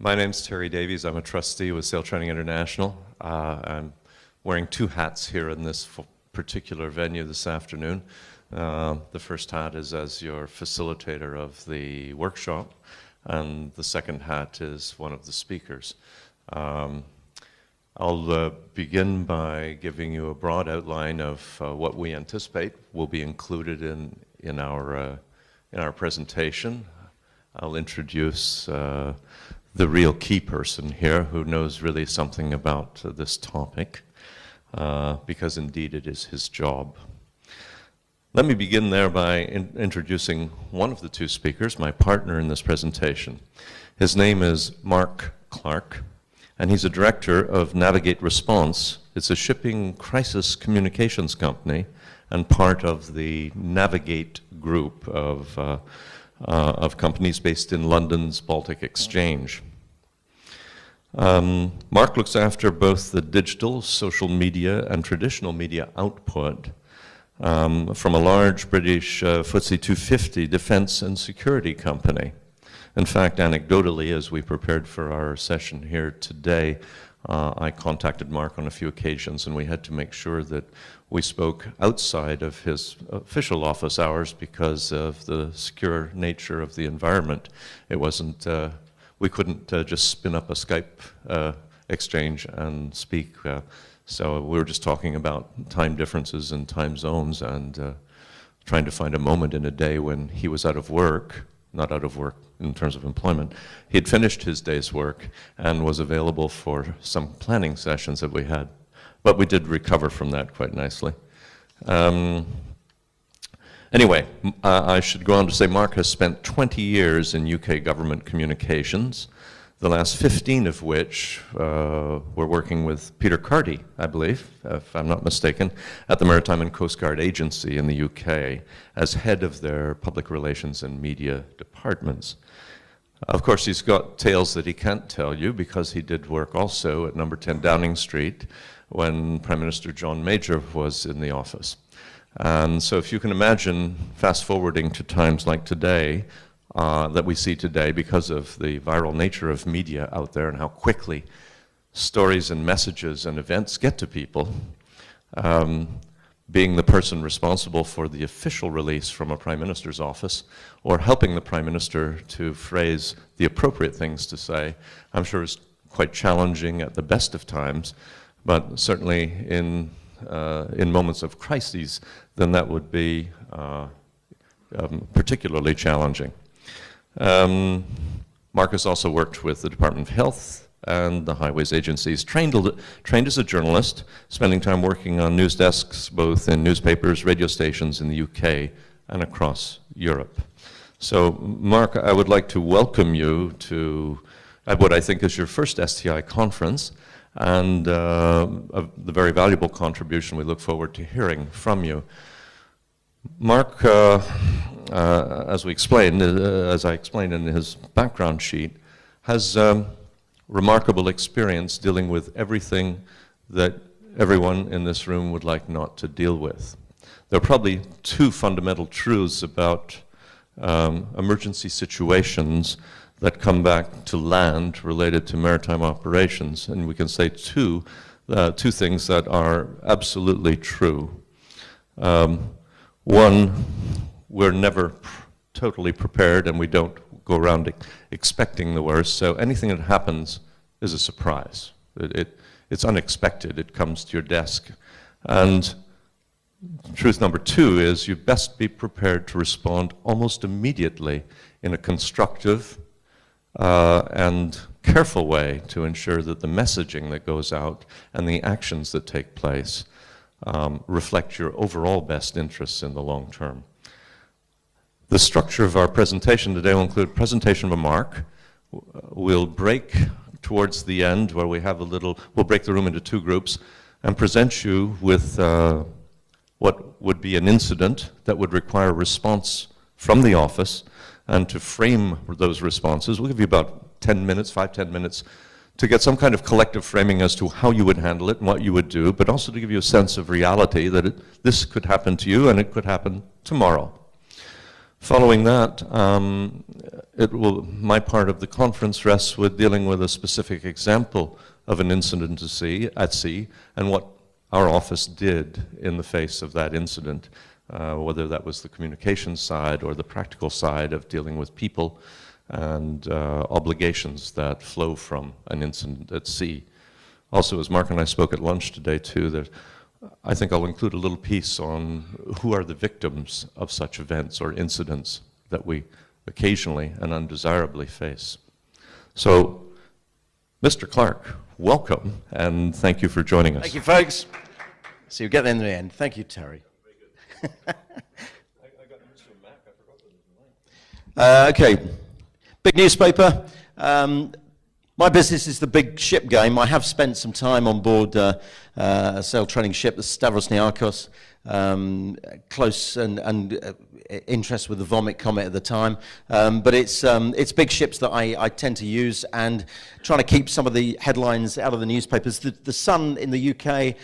My name's Terry Davies. I'm a trustee with Sail Training International. I'm wearing two hats here in this particular venue this afternoon. The first hat is as your facilitator of the workshop, and the second hat is one of the speakers. I'll begin by giving you a broad outline of what we anticipate will be included in our presentation. I'll introduce the real key person here who knows really something about this topic, because indeed it is his job. Let me begin there by introducing one of the two speakers, my partner in this presentation. His name is Mark Clark, and he's a director of Navigate Response. It's a shipping crisis communications company and part of the Navigate group of companies based in London's Baltic Exchange. Mark looks after both the digital, social media, and traditional media output from a large British FTSE 250 defense and security company. In fact, anecdotally, as we prepared for our session here today, I contacted Mark on a few occasions, and we had to make sure that we spoke outside of his official office hours because of the secure nature of the environment. It wasn't, we couldn't just spin up a Skype exchange and speak. So we were just talking about time differences and time zones and trying to find a moment in a day when he was out of work, not out of work in terms of employment. He had finished his day's work and was available for some planning sessions that we had. But we did recover from that quite nicely. Anyway, I should go on to say Mark has spent 20 years in UK government communications, the last 15 of which were working with Peter Carty, I believe, if I'm not mistaken, at the Maritime and Coast Guard Agency in the UK as head of their public relations and media departments. Of course, he's got tales that he can't tell you because he did work also at number 10 Downing Street when Prime Minister John Major was in the office. And so if you can imagine fast forwarding to times like today, that we see today because of the viral nature of media out there and how quickly stories and messages and events get to people, being the person responsible for the official release from a Prime Minister's office or helping the Prime Minister to phrase the appropriate things to say, I'm sure is quite challenging at the best of times, but certainly in moments of crises, then that would be particularly challenging. Marcus also worked with the Department of Health and the Highways agencies, trained as a journalist, spending time working on news desks both in newspapers, radio stations in the UK and across Europe. So Mark, I would like to welcome you to what I think is your first STI conference, and the very valuable contribution we look forward to hearing from you. Mark, as I explained in his background sheet, has remarkable experience dealing with everything that everyone in this room would like not to deal with. There are probably two fundamental truths about emergency situations that come back to land related to maritime operations, and we can say two things that are absolutely true. One, we're never totally prepared and we don't go around expecting the worst, so anything that happens is a surprise. It's unexpected, it comes to your desk. And truth number two is you best be prepared to respond almost immediately in a constructive and careful way to ensure that the messaging that goes out and the actions that take place reflect your overall best interests in the long term. The structure of our presentation today will include a presentation of Mark. We'll break towards the end where we'll break the room into two groups and present you with what would be an incident that would require a response from the office, and to frame those responses. We'll give you about 10 minutes, 5-10 minutes, to get some kind of collective framing as to how you would handle it and what you would do, but also to give you a sense of reality that this could happen to you and it could happen tomorrow. Following that, my part of the conference rests with dealing with a specific example of an incident at sea, and what our office did in the face of that incident, whether that was the communications side or the practical side of dealing with people and obligations that flow from an incident at sea. Also, as Mark and I spoke at lunch today too, that I think I'll include a little piece on who are the victims of such events or incidents that we occasionally and undesirably face. So, Mr. Clark, welcome, and thank you for joining us. Thank you, folks. So you get there in the end. Thank you, Terry. Very good. I got used to a Mac. I forgot that it was Okay. Big newspaper. My business is the big ship game. I have spent some time on board a sail training ship, the Stavros Niarchos, close and interest with the Vomit Comet at the time. But it's big ships that I tend to use, and trying to keep some of the headlines out of the newspapers. The Sun in the UK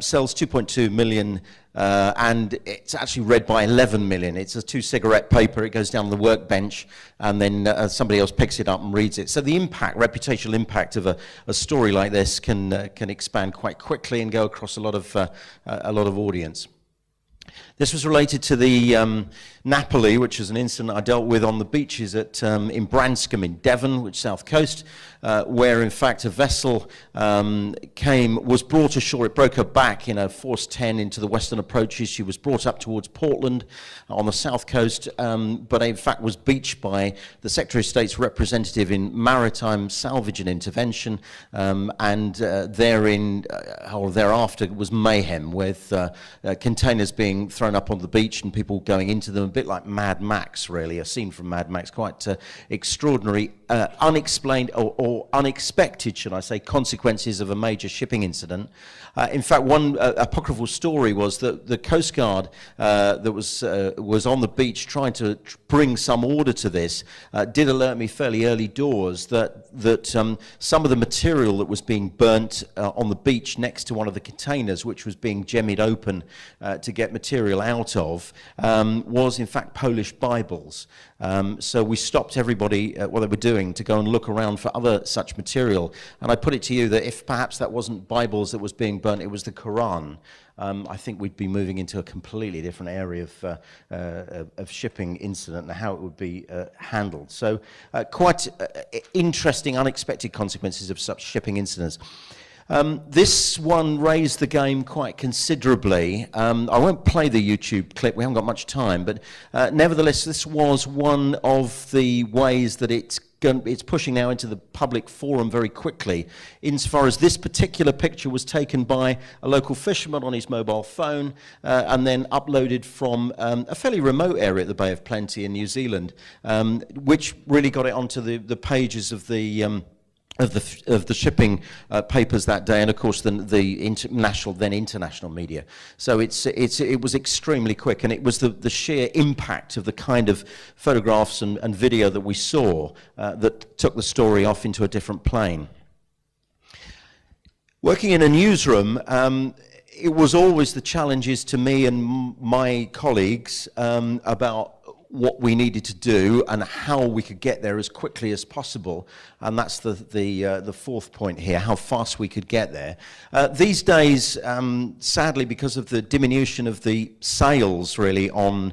sells 2.2 million and it's actually read by 11 million. It's a 2-cigarette paper. It goes down the workbench, and then somebody else picks it up and reads it. So the reputational impact of a story like this can expand quite quickly and go across a lot of audience. This was related to the Napoli, which is an incident I dealt with on the beaches in Branscombe in Devon, which is south coast, where in fact a vessel was brought ashore. It broke her back in a force 10 into the western approaches. She was brought up towards Portland on the south coast, but in fact was beached by the Secretary of State's representative in maritime salvage and intervention, and thereafter was mayhem with containers being thrown up on the beach and people going into them, a bit like Mad Max, really, a scene from Mad Max, quite extraordinary, unexplained or unexpected, should I say, consequences of a major shipping incident. In fact, one apocryphal story was that the Coast Guard that was on the beach trying to bring some order to this did alert me fairly early doors that some of the material that was being burnt on the beach next to one of the containers, which was being jemmied open to get material out of, was in fact Polish Bibles. So we stopped everybody what they were doing to go and look around for other such material. And I put it to you that if perhaps that wasn't Bibles that was being burnt, it was the Quran. I think we'd be moving into a completely different area of shipping incident and how it would be handled. So quite interesting, unexpected consequences of such shipping incidents. This one raised the game quite considerably. I won't play the YouTube clip, we haven't got much time, but nevertheless, this was one of the ways that it's pushing now into the public forum very quickly, insofar as this particular picture was taken by a local fisherman on his mobile phone and then uploaded from a fairly remote area at the Bay of Plenty in New Zealand, which really got it onto the pages of the shipping papers that day, and of course the international media. So it was extremely quick, and it was the sheer impact of the kind of photographs and video that we saw that took the story off into a different plane. Working in a newsroom, it was always the challenges to me and my colleagues about what we needed to do and how we could get there as quickly as possible, and that's the fourth point here, how fast we could get there. These days, sadly, because of the diminution of the sales really on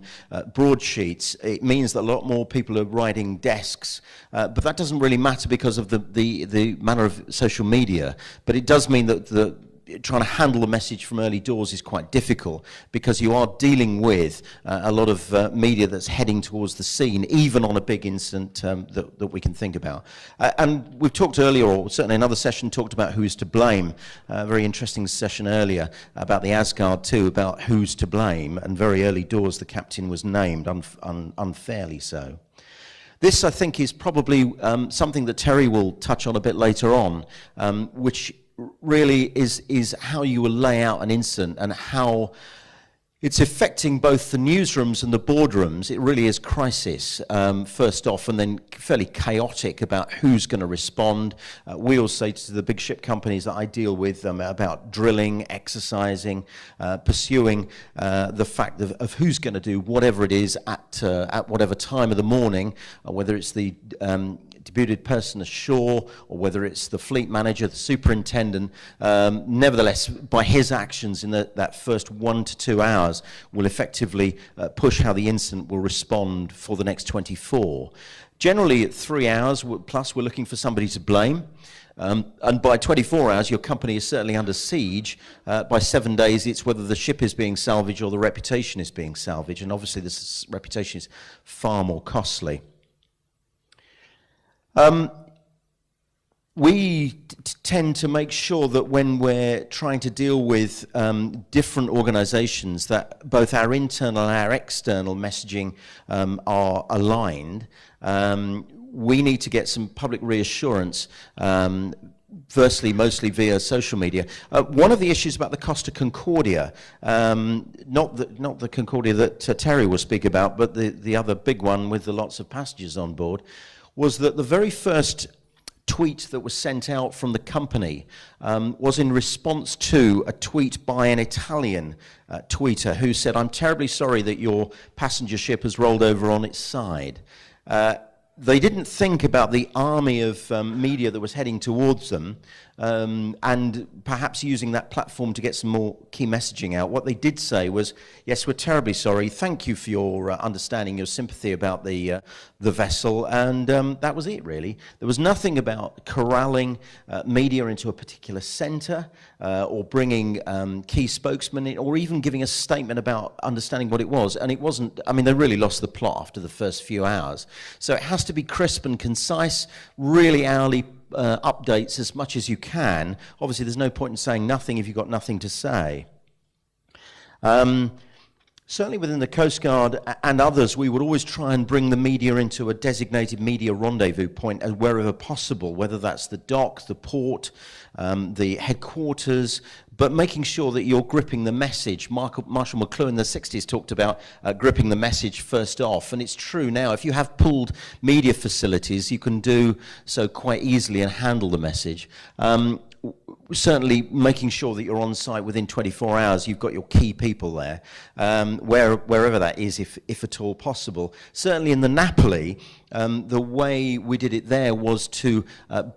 broadsheets, it means that a lot more people are writing desks, but that doesn't really matter because of the manner of social media, but it does mean that trying to handle the message from early doors is quite difficult, because you are dealing with a lot of media that's heading towards the scene, even on a big incident that we can think about. And we've talked earlier, or certainly another session talked about who's to blame. A very interesting session earlier about the Asgard too, about who's to blame, and very early doors the captain was named, unfairly so. This, I think, is probably something that Terry will touch on a bit later on, which really is how you will lay out an incident and how It's affecting both the newsrooms and the boardrooms. It really is crisis, first off, and then fairly chaotic about who's going to respond. We all say to the big ship companies that I deal with about drilling, exercising, pursuing the fact of who's going to do whatever it is at whatever time of the morning, whether it's the deputed person ashore, or whether it's the fleet manager, the superintendent. Nevertheless, by his actions in that first 1 to 2 hours will effectively push how the incident will respond for the next 24. Generally, at 3 hours plus, we're looking for somebody to blame. And by 24 hours, your company is certainly under siege. By 7 days, it's whether the ship is being salvaged or the reputation is being salvaged. And obviously, this reputation is far more costly. We tend to make sure that when we're trying to deal with different organizations, that both our internal and our external messaging are aligned. We need to get some public reassurance, firstly, mostly via social media. One of the issues about the Costa Concordia, not the Concordia that Terry will speak about, but the other big one with the lots of passengers on board, was that the very first tweet that was sent out from the company was in response to a tweet by an Italian tweeter who said, "I'm terribly sorry that your passenger ship has rolled over on its side." They didn't think about the army of media that was heading towards them, and perhaps using that platform to get some more key messaging out. What they did say was, yes, we're terribly sorry, thank you for your understanding, your sympathy about the vessel, and that was it, really. There was nothing about corralling media into a particular centre, or bringing key spokesmen in, or even giving a statement about understanding what it was. And it wasn't, I mean, they really lost the plot after the first few hours. So it has to be crisp and concise, really hourly updates as much as you can. Obviously, there's no point in saying nothing if you've got nothing to say. Certainly within the Coast Guard and others, we would always try and bring the media into a designated media rendezvous point wherever possible, whether that's the dock, the port, the headquarters, but making sure that you're gripping the message. Marshall McLuhan in the 60s talked about gripping the message first off, and it's true now. If you have pooled media facilities, you can do so quite easily and handle the message. Certainly making sure that you're on site within 24 hours, you've got your key people there, wherever that is, if at all possible. Certainly in the Napoli, the way we did it there was to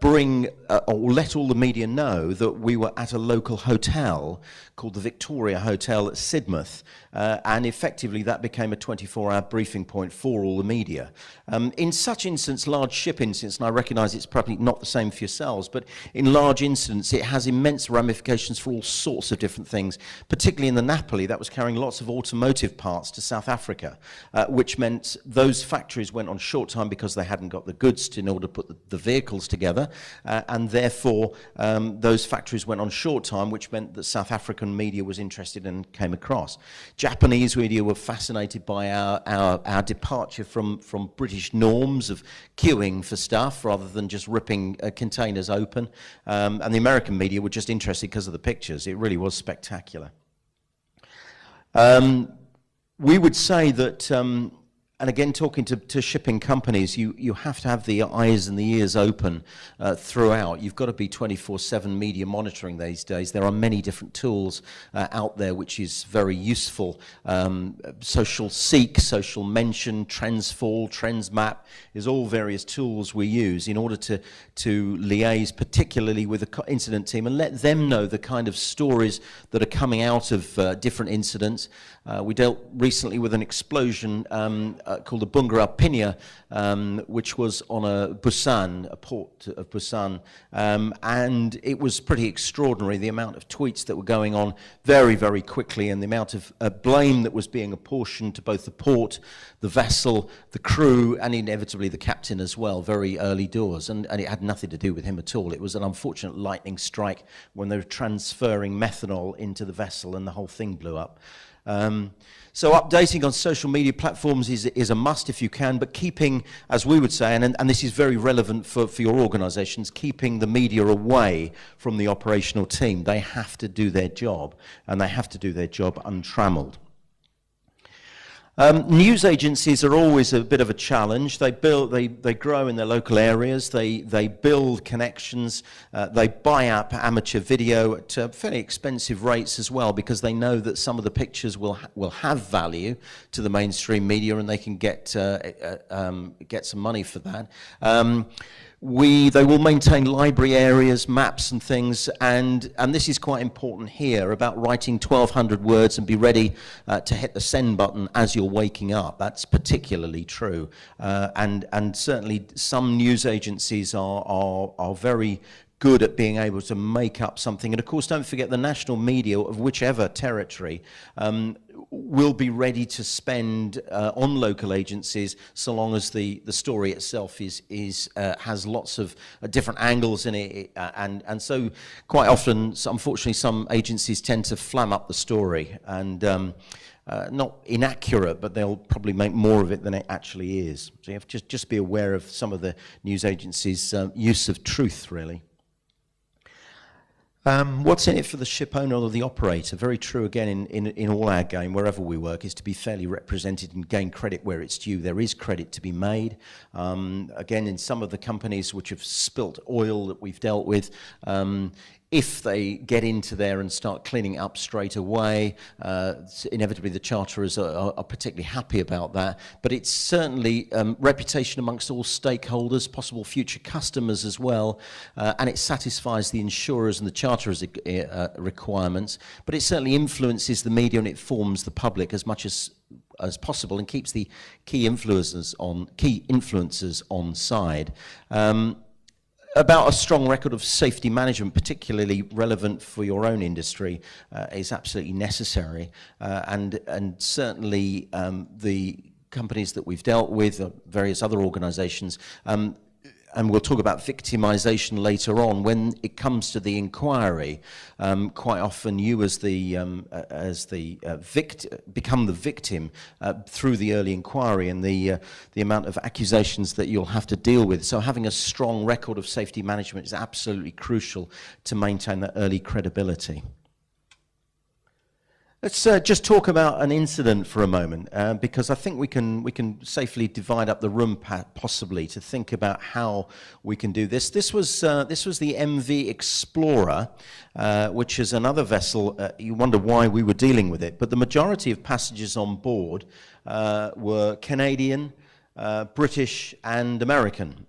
bring, or let all the media know that we were at a local hotel called the Victoria Hotel at Sidmouth, and effectively that became a 24-hour briefing point for all the media. In such incidents, large ship incidents, and I recognise it's probably not the same for yourselves, but in large incidents it has immense ramifications for all sorts of different things, particularly in the Napoli that was carrying lots of automotive parts to South Africa, which meant those factories went on short time because they hadn't got the goods in order to put the vehicles together, and therefore those factories went on short time, which meant that South African media was interested and came across. Japanese media were fascinated by our departure from British norms of queuing for stuff rather than just ripping containers open, and the American media were just interested because of the pictures. It really was spectacular. We would say that, and again, talking to shipping companies, you have to have the eyes and the ears open throughout. You've got to be 24/7 media monitoring these days. There are many different tools out there, which is very useful. Social Seek, Social Mention, Trendsfall, Trendsmap is all various tools we use in order to liaise particularly with the incident team and let them know the kind of stories that are coming out of different incidents. We dealt recently with an explosion called the Bungarao Pinya, which was on a port of Busan, and it was pretty extraordinary, the amount of tweets that were going on very, very quickly, and the amount of blame that was being apportioned to both the port, the vessel, the crew, and inevitably the captain as well, very early doors, and it had nothing to do with him at all. It was an unfortunate lightning strike when they were transferring methanol into the vessel and the whole thing blew up. So updating on social media platforms is a must if you can, but keeping, as we would say, and this is very relevant for your organisations, keeping the media away from the operational team. They have to do their job, and they have to do their job untrammelled. News agencies are always a bit of a challenge. They grow in their local areas. They build connections. They buy up amateur video at fairly expensive rates as well, because they know that some of the pictures will have value to the mainstream media, and they can get some money for that. They will maintain library areas, maps and things, and this is quite important here, about writing 1,200 words and be ready to hit the send button as you're waking up. That's particularly true. And certainly some news agencies are very good at being able to make up something. And of course, don't forget the national media of whichever territory will be ready to spend on local agencies, so long as the story itself has lots of different angles in it, and so quite often, unfortunately, some agencies tend to flam up the story, and not inaccurate, but they'll probably make more of it than it actually is. So you have to just be aware of some of the news agencies' use of truth, really. What's in it for the ship owner or the operator? Very true again in all our game, wherever we work, is to be fairly represented and gain credit where it's due. There is credit to be made. Again, in some of the companies which have spilt oil that we've dealt with, if they get into there and start cleaning up straight away, inevitably the charterers are particularly happy about that. But it's certainly reputation amongst all stakeholders, possible future customers as well, and it satisfies the insurers and the charterers' requirements. But it certainly influences the media, and it forms the public as much as possible, and keeps the key influencers on side. About a strong record of safety management, particularly relevant for your own industry, is absolutely necessary. And certainly the companies that we've dealt with, various other organisations, and we'll talk about victimization later on. When it comes to the inquiry, quite often you as the become the victim through the early inquiry and the amount of accusations that you'll have to deal with. So having a strong record of safety management is absolutely crucial to maintain that early credibility. Let's just talk about an incident for a moment, because I think we can safely divide up the room possibly to think about how we can do this. This was the MV Explorer, which is another vessel. You wonder why we were dealing with it, but the majority of passengers on board were Canadian, British, and American.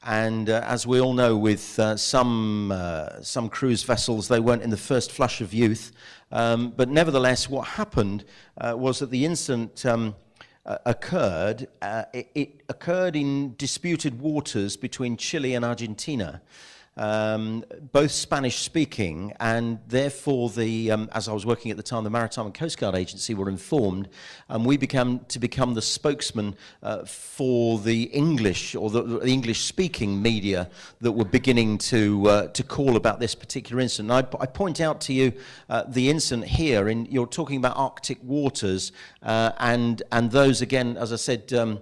And as we all know, with some cruise vessels, they weren't in the first flush of youth. But nevertheless, what happened was that the incident occurred. It occurred in disputed waters between Chile and Argentina. Both Spanish-speaking, and therefore as I was working at the time, the Maritime and Coast Guard Agency were informed, and we became the spokesman for the English or the English-speaking media that were beginning to call about this particular incident. I point out to you the incident here. You're talking about Arctic waters, and those again, as I said.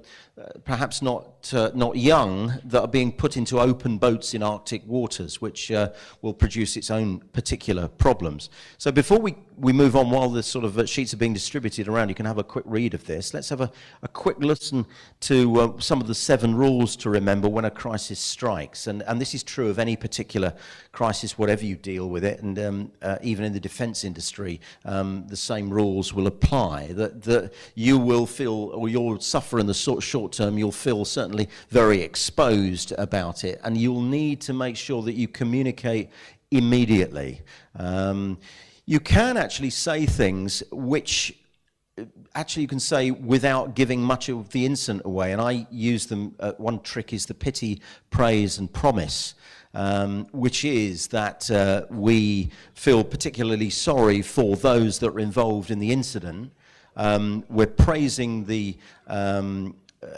Perhaps not young, that are being put into open boats in Arctic waters, which will produce its own particular problems. So before we move on, while the sort of sheets are being distributed around, you can have a quick read of this. Let's have a quick listen to some of the 7 rules to remember when a crisis strikes. And this is true of any particular crisis, whatever you deal with it, and even in the defence industry, the same rules will apply. That you will feel, or you'll suffer in the short term, you'll feel certainly very exposed about it, and you'll need to make sure that you communicate immediately. You can actually say things which actually you can say without giving much of the incident away, and I use them. One trick is the pity, praise, and promise. Which is that we feel particularly sorry for those that are involved in the incident. We're praising the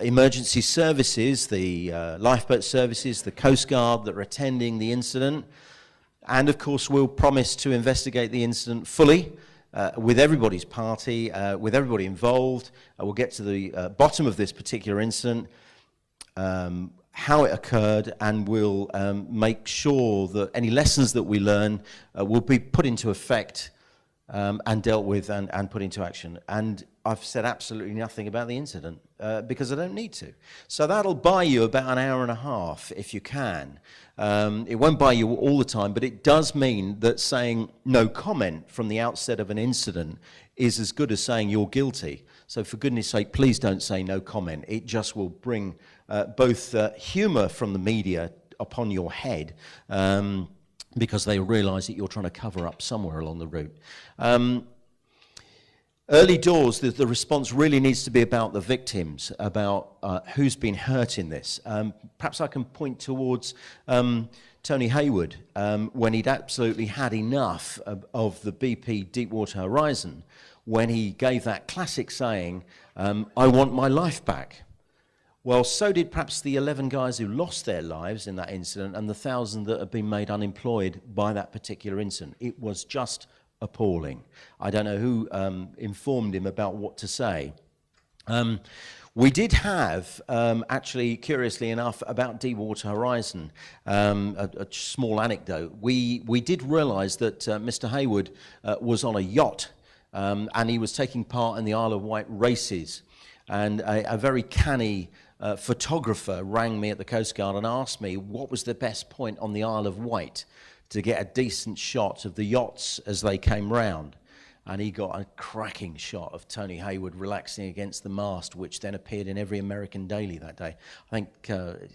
emergency services, the lifeboat services, the Coast Guard that are attending the incident. And of course, we'll promise to investigate the incident fully, with everybody's party, with everybody involved. We'll get to the bottom of this particular incident, how it occurred, and we'll make sure that any lessons that we learn will be put into effect and dealt with and put into action. And I've said absolutely nothing about the incident because I don't need to. So that'll buy you about an hour and a half if you can. It won't buy you all the time, but it does mean that saying no comment from the outset of an incident is as good as saying you're guilty. So for goodness sake, please don't say no comment. It just will bring both humour from the media upon your head, because they realise that you're trying to cover up somewhere along the route. Early doors, the response really needs to be about the victims, about who's been hurt in this. Perhaps I can point towards Tony Hayward, when he'd absolutely had enough of the BP Deepwater Horizon, when he gave that classic saying, I want my life back. Well, so did perhaps the 11 guys who lost their lives in that incident and the 1,000 that have been made unemployed by that particular incident. It was just appalling. I don't know who informed him about what to say. We did have, actually, curiously enough, about Deepwater Horizon, a small anecdote. We did realise that Mr. Hayward was on a yacht, and he was taking part in the Isle of Wight races. And a very canny photographer rang me at the Coast Guard and asked me what was the best point on the Isle of Wight to get a decent shot of the yachts as they came round. And he got a cracking shot of Tony Hayward relaxing against the mast, which then appeared in every American daily that day. I think the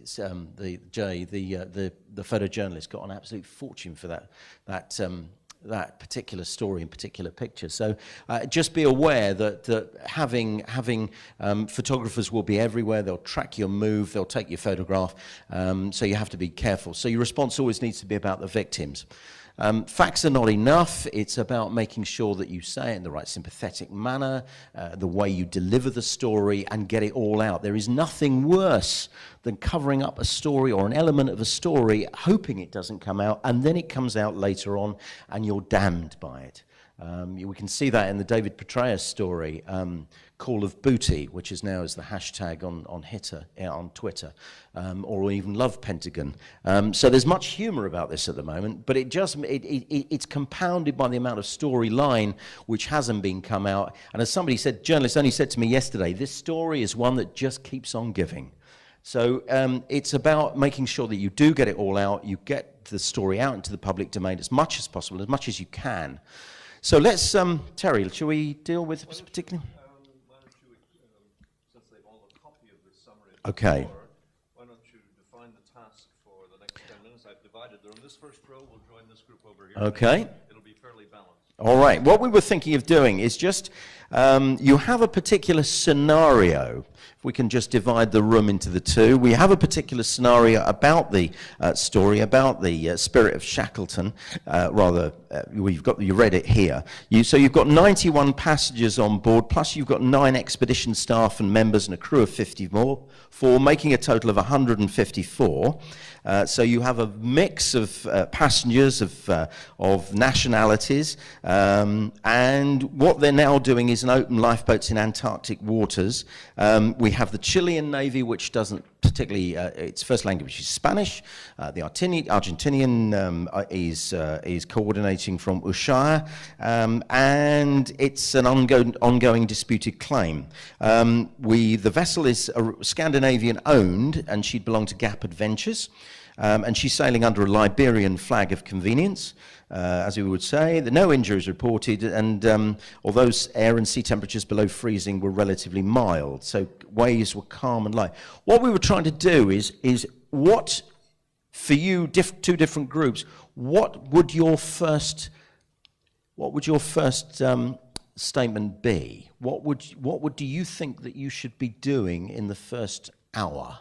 photojournalist got an absolute fortune for that particular story and particular picture. So just be aware that having photographers will be everywhere. They'll track your move, they'll take your photograph, so you have to be careful. So your response always needs to be about the victims. Facts are not enough. It's about making sure that you say it in the right sympathetic manner, the way you deliver the story, and get it all out. There is nothing worse than covering up a story or an element of a story, hoping it doesn't come out, and then it comes out later on, and you're damned by it. We can see that in the David Petraeus story, Call of Booty, which is now is the hashtag on Twitter, or even Love Pentagon. So there's much humour about this at the moment, but it's compounded by the amount of storyline which hasn't been come out. And as somebody said, journalist only said to me yesterday, this story is one that just keeps on giving. So it's about making sure that you do get it all out, you get the story out into the public domain as much as possible, as much as you can. So let's, Terry, shall we deal with this particularly? Why don't you, since they've all a copy of this summary, Okay. Why don't you define the task for the next 10 minutes? I've divided the room. This first row will join this group over here. Okay. It'll be fairly balanced. All right. What we were thinking of doing is just, you have a particular scenario. If we can just divide the room into the two. We have a particular scenario about the story, about the spirit of Shackleton. You read it here. So you've got 91 passengers on board, plus you've got 9 expedition staff and members and a crew of 54, making a total of 154. So you have a mix of passengers of nationalities, and what they're now doing is an open lifeboats in Antarctic waters. We have the Chilean Navy, which doesn't particularly, its first language is Spanish. The Argentinian is coordinating from Ushuaia, and it's an ongoing disputed claim. The vessel is Scandinavian owned, and she'd belong to Gap Adventures. And she's sailing under a Liberian flag of convenience, as we would say. No injuries reported, and although air and sea temperatures below freezing were relatively mild, so waves were calm and light. What we were trying to do is what, for you, two different groups, what would your first statement be? What do you think that you should be doing in the first hour?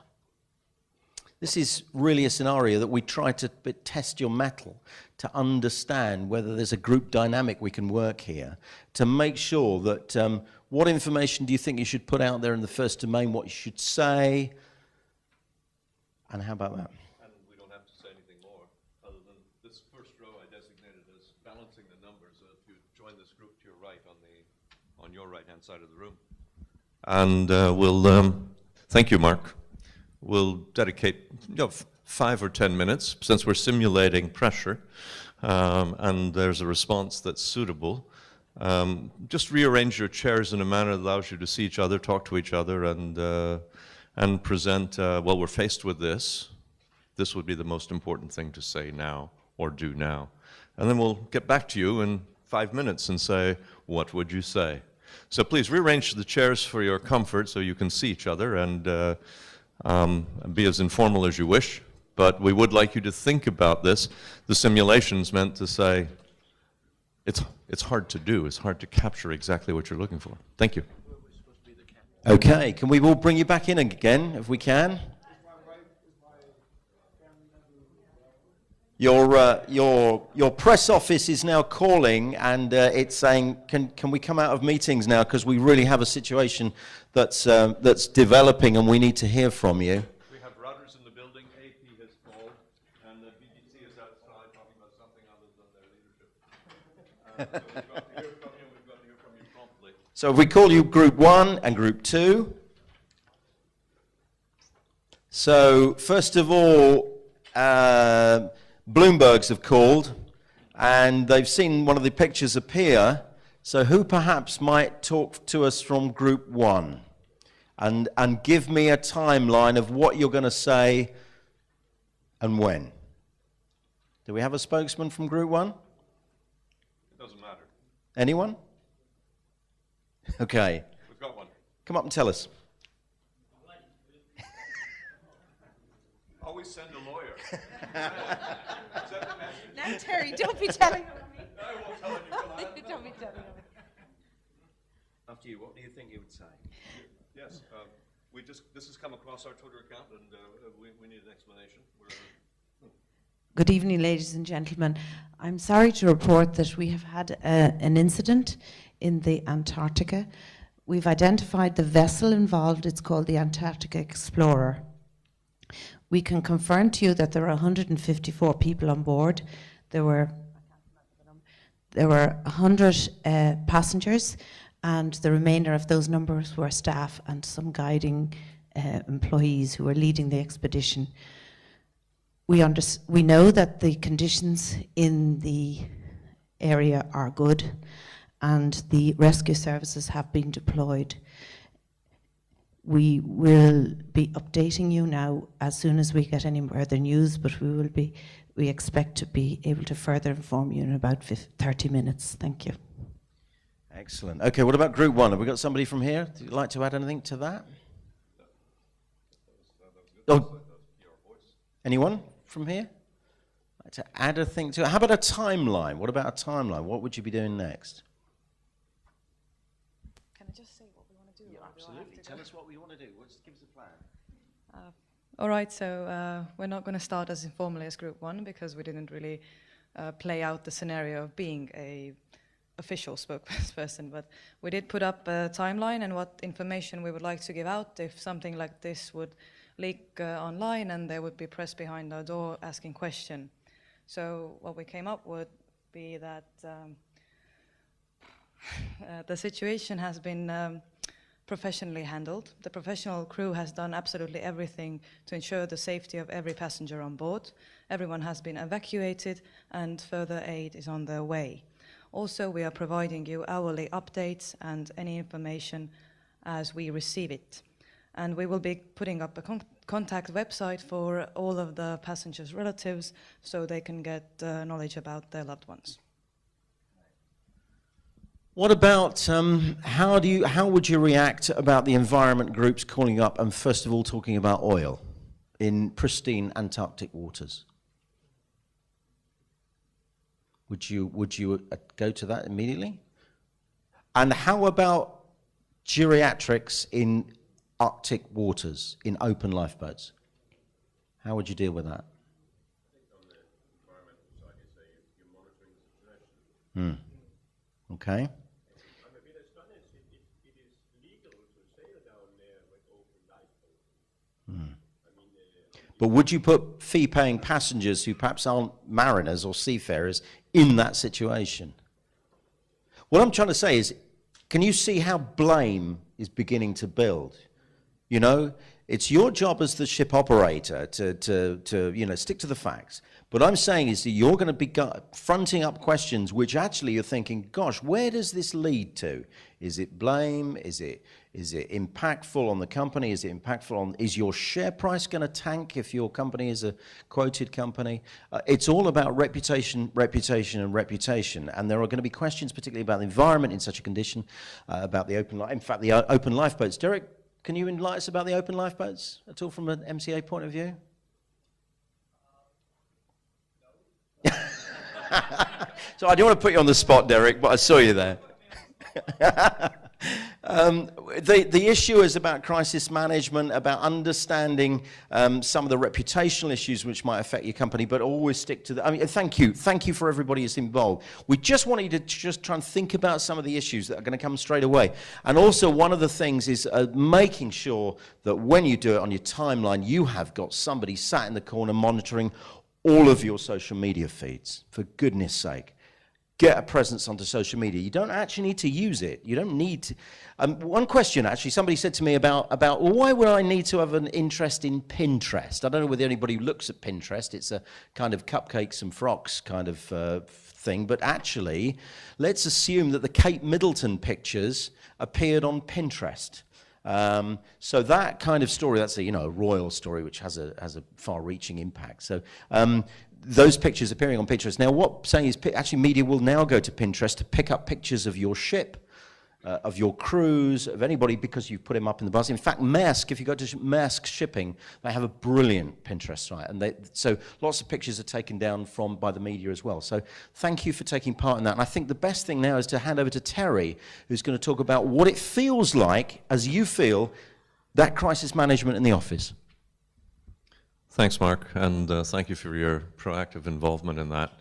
This is really a scenario that we try to test your mettle, to understand whether there's a group dynamic we can work here, to make sure that what information do you think you should put out there in the first domain, what you should say, and how about that? And we don't have to say anything more, other than this first row I designated as balancing the numbers. If you join this group to your right on your right-hand side of the room. And thank you, Mark. We'll dedicate 5 or 10 minutes, since we're simulating pressure, and there's a response that's suitable. Just rearrange your chairs in a manner that allows you to see each other, talk to each other, and present, well, we're faced with this. This would be the most important thing to say now or do now. And then we'll get back to you in 5 minutes and say, what would you say? So please rearrange the chairs for your comfort so you can see each other and be as informal as you wish. But we would like you to think about this. The simulation's meant to say, it's hard to do. It's hard to capture exactly what you're looking for. Thank you. Okay, can we all bring you back in again, if we can? Your press office is now calling, and it's saying, can we come out of meetings now, because we really have a situation that's developing, and we need to hear from you. We have routers in the building. AP has called, and the BBC is outside talking about something other than their leadership. So we've got to hear from you. We've got to hear from you promptly. So if we call you Group 1 and Group 2. So first of all, Bloomberg's have called, and they've seen one of the pictures appear. So who perhaps might talk to us from Group 1 and give me a timeline of what you're going to say and when? Do we have a spokesman from Group 1? It doesn't matter. Anyone? Okay. We've got one. Come up and tell us. Always send a lawyer. Now, Terry, don't be telling on me. I won't tell you. Don't be telling on me. After you, what do you think you would say? Yes, this has come across our Twitter account, and we need an explanation. Good evening, ladies and gentlemen. I'm sorry to report that we have had an incident in the Antarctica. We've identified the vessel involved. It's called the Antarctica Explorer. We can confirm to you that there are 154 people on board. There were 100 passengers, and the remainder of those numbers were staff and some guiding employees who were leading the expedition. We know that the conditions in the area are good, and the rescue services have been deployed. We will be updating you now as soon as we get any further news, but we expect to be able to further inform you in about 30 minutes. Thank you. Excellent. Okay, what about Group 1? Have we got somebody from here? Would you like to add anything to that? Oh, anyone from here? Like to add a thing to it? How about a timeline? What about a timeline? What would you be doing next? Can I just say what we want to do? Yeah, absolutely. Tell us what we want to do. Give us a plan. All right, so we're not going to start as informally as Group 1 because we didn't really play out the scenario of being a official spokesperson, but we did put up a timeline and what information we would like to give out if something like this would leak online and there would be press behind our door asking questions. So what we came up would be that the situation has been professionally handled. The professional crew has done absolutely everything to ensure the safety of every passenger on board. Everyone has been evacuated and further aid is on their way. Also, we are providing you hourly updates and any information as we receive it. And we will be putting up a contact website for all of the passengers' relatives so they can get knowledge about their loved ones. What about how would you react about the environment groups calling up and first of all talking about oil in pristine Antarctic waters? Would you go to that immediately? And how about geriatrics in Arctic waters in open lifeboats? How would you deal with that? I think on the environmental side, you say you're monitoring the situation. Okay. I'm a bit astonished. It is legal to sail down there with open lifeboats. I mean, But would you put fee-paying passengers who perhaps aren't mariners or seafarers in that situation? What I'm trying to say is, can you see how blame is beginning to build? You know, it's your job as the ship operator to stick to the facts. What I'm saying is that you're going to be fronting up questions which actually you're thinking, gosh, where does this lead to? Is it blame? Is it impactful on the company? Is it impactful on, is your share price going to tank if your company is a quoted company? It's all about reputation, reputation, and reputation. And there are going to be questions, particularly about the environment in such a condition, about the open, in fact, the open lifeboats. Derek, can you enlighten us about the open lifeboats at all from an MCA point of view? So I don't want to put you on the spot, Derek, but I saw you there. The issue is about crisis management, about understanding some of the reputational issues which might affect your company, but always stick to the... I mean, thank you for everybody who's involved. We just want you to just try and think about some of the issues that are going to come straight away. And also one of the things is making sure that when you do it on your timeline, you have got somebody sat in the corner monitoring all of your social media feeds, for goodness sake. Get a presence onto social media. You don't actually need to use it. You don't need to. One question, actually, somebody said to me about well, why would I need to have an interest in Pinterest? I don't know whether anybody who looks at Pinterest. It's a kind of cupcakes and frocks kind of thing. But actually, let's assume that the Kate Middleton pictures appeared on Pinterest. So that kind of story, that's a royal story which has a far-reaching impact. So those pictures appearing on Pinterest. Now what I'm saying is actually media will now go to Pinterest to pick up pictures of your ship, of your crews, of anybody, because you've put them up in the buzz. In fact, Maersk, if you go to Maersk Shipping, they have a brilliant Pinterest site, and so lots of pictures are taken down by the media as well. So thank you for taking part in that. And I think the best thing now is to hand over to Terry, who's going to talk about what it feels like, as you feel, that crisis management in the office. Thanks, Mark, and thank you for your proactive involvement in that.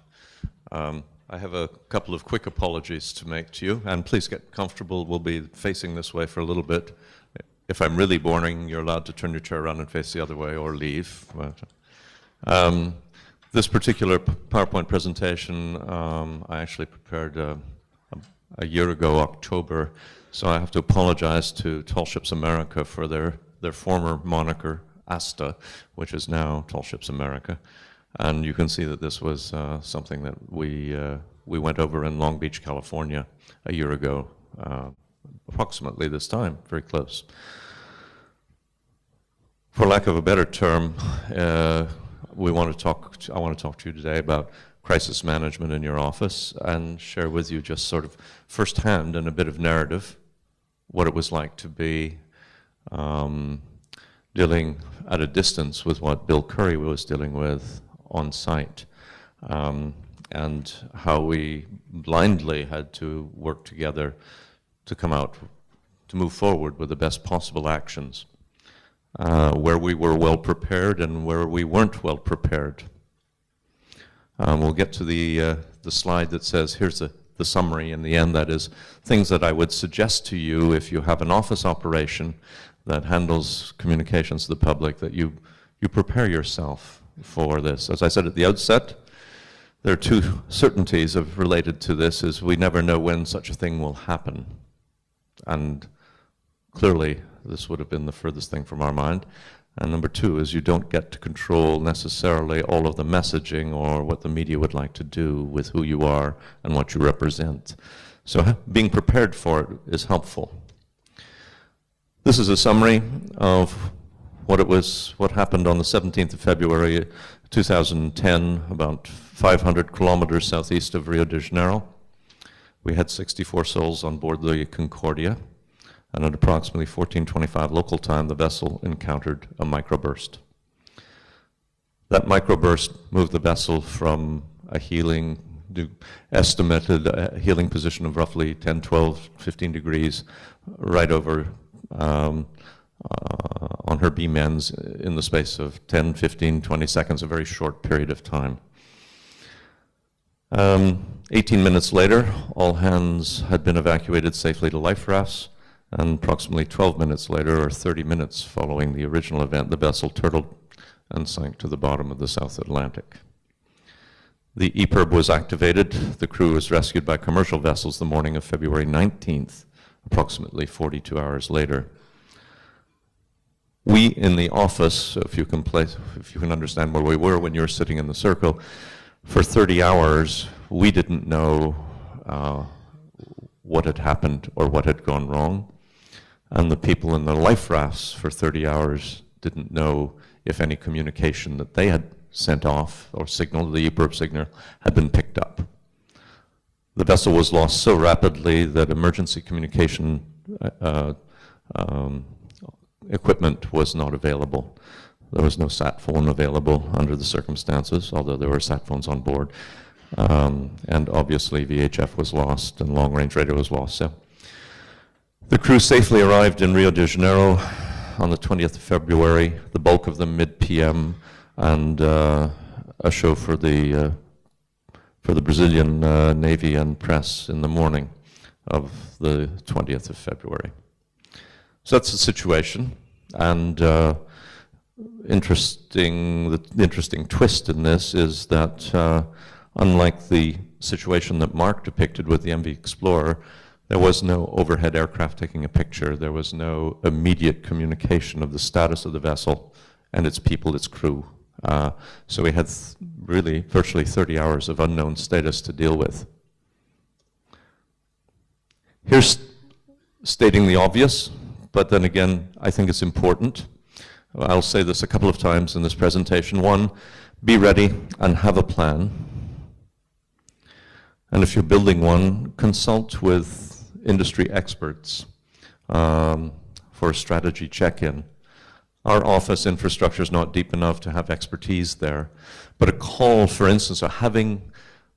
I have a couple of quick apologies to make to you, and please get comfortable. We'll be facing this way for a little bit. If I'm really boring, you're allowed to turn your chair around and face the other way or leave. But, this particular PowerPoint presentation, I actually prepared a year ago, October, so I have to apologize to Tall Ships America for their former moniker, ASTA, which is now Tall Ships America. And you can see that this was something that we went over in Long Beach, California a year ago, approximately this time, very close. For lack of a better term, I want to talk to you today about crisis management in your office and share with you just sort of firsthand and a bit of narrative what it was like to be dealing at a distance with what Bill Curry was dealing with on site, and how we blindly had to work together to move forward with the best possible actions, where we were well prepared and where we weren't well prepared. We'll get to the slide that says, here's the summary in the end, that is things that I would suggest to you if you have an office operation that handles communications to the public, that you prepare yourself for this. As I said at the outset, there are two certainties related to this, is we never know when such a thing will happen. And clearly, this would have been the furthest thing from our mind. And number two is you don't get to control necessarily all of the messaging or what the media would like to do with who you are and what you represent. So being prepared for it is helpful. This is a summary of what happened on the 17th of February 2010, about 500 kilometers southeast of Rio de Janeiro. We had 64 souls on board the Concordia, and at approximately 14:25 local time, the vessel encountered a microburst. That microburst moved the vessel from a estimated healing position of roughly 10, 12, 15 degrees right over on her beam ends in the space of 10, 15, 20 seconds, a very short period of time. 18 minutes later, all hands had been evacuated safely to life rafts, and approximately 12 minutes later, or 30 minutes following the original event, the vessel turtled and sank to the bottom of the South Atlantic. The EPIRB was activated. The crew was rescued by commercial vessels the morning of February 19th, approximately 42 hours later. We in the office, if you can understand where we were when you were sitting in the circle, for 30 hours, we didn't know what had happened or what had gone wrong. And the people in the life rafts for 30 hours didn't know if any communication that they had sent off or signal, the EBRB signal, had been picked up. The vessel was lost so rapidly that emergency communication equipment was not available. There was no sat phone available under the circumstances, although there were sat phones on board. And obviously VHF was lost and long-range radio was lost. So the crew safely arrived in Rio de Janeiro on the 20th of February, the bulk of them mid-PM, and a show for the Brazilian Navy and press in the morning of the 20th of February. So that's the situation, and the interesting twist in this is that unlike the situation that Mark depicted with the MV Explorer, there was no overhead aircraft taking a picture. There was no immediate communication of the status of the vessel and its people, its crew. So we had really virtually 30 hours of unknown status to deal with. Here's stating the obvious, but then again, I think it's important. I'll say this a couple of times in this presentation. One, be ready and have a plan. And if you're building one, consult with industry experts for a strategy check-in. Our office infrastructure is not deep enough to have expertise there, but a call, for instance, or having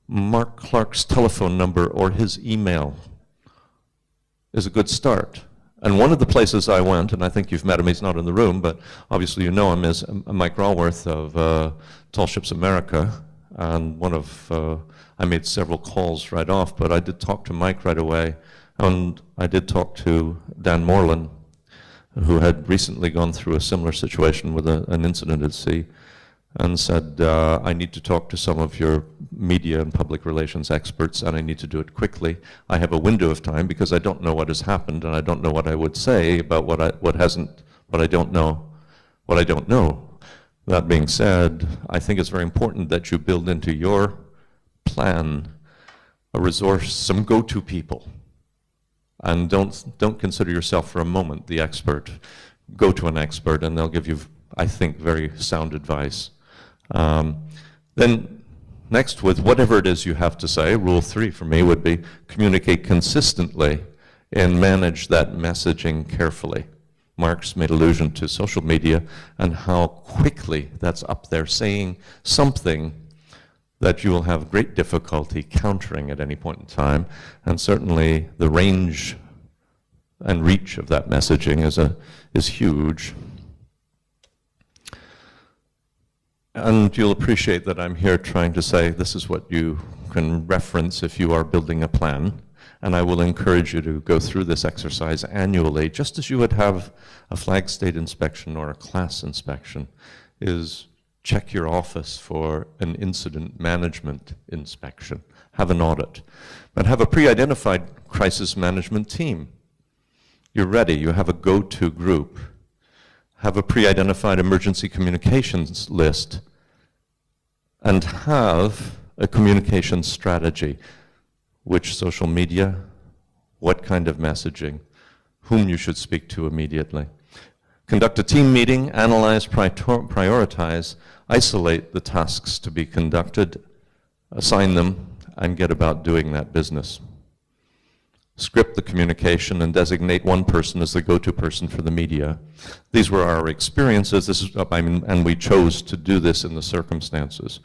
Mark Clark's telephone number or his email is a good start. And one of the places I went, and I think you've met him, he's not in the room, but obviously you know him, is Mike Raworth of Tall Ships America. And I made several calls right off, but I did talk to Mike right away. And I did talk to Dan Moreland, who had recently gone through a similar situation with an incident at sea, and said, I need to talk to some of your media and public relations experts, and I need to do it quickly. I have a window of time because I don't know what has happened, and I don't know what I would say about what I don't know. That being said, I think it's very important that you build into your plan a resource, some go-to people. And don't consider yourself for a moment the expert. Go to an expert and they'll give you, I think, very sound advice. Then next, with whatever it is you have to say, rule 3 for me would be communicate consistently and manage that messaging carefully. Mark's made allusion to social media and how quickly that's up there, saying something that you will have great difficulty countering at any point in time, and certainly the range and reach of that messaging is huge. And you'll appreciate that I'm here trying to say this is what you can reference if you are building a plan, and I will encourage you to go through this exercise annually, just as you would have a flag state inspection or a class inspection, is check your office for an incident management inspection. Have an audit. But have a pre-identified crisis management team. You're ready. You have a go-to group. Have a pre-identified emergency communications list. And have a communication strategy. Which social media, what kind of messaging, whom you should speak to immediately. Conduct a team meeting, analyze, prioritize, isolate the tasks to be conducted, assign them, and get about doing that business. Script the communication and designate one person as the go-to person for the media. These were our experiences, and we chose to do this in the circumstances.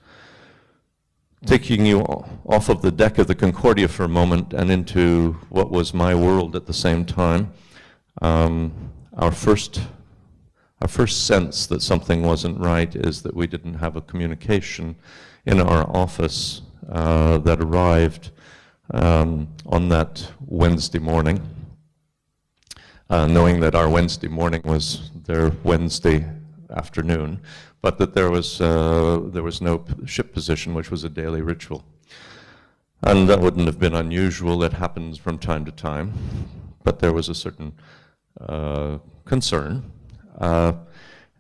Taking you off of the deck of the Concordia for a moment and into what was my world at the same time, our first sense that something wasn't right is that we didn't have a communication in our office that arrived on that Wednesday morning, knowing that our Wednesday morning was their Wednesday afternoon, but that there was no ship position, which was a daily ritual. And that wouldn't have been unusual. It happens from time to time, but there was a certain concern.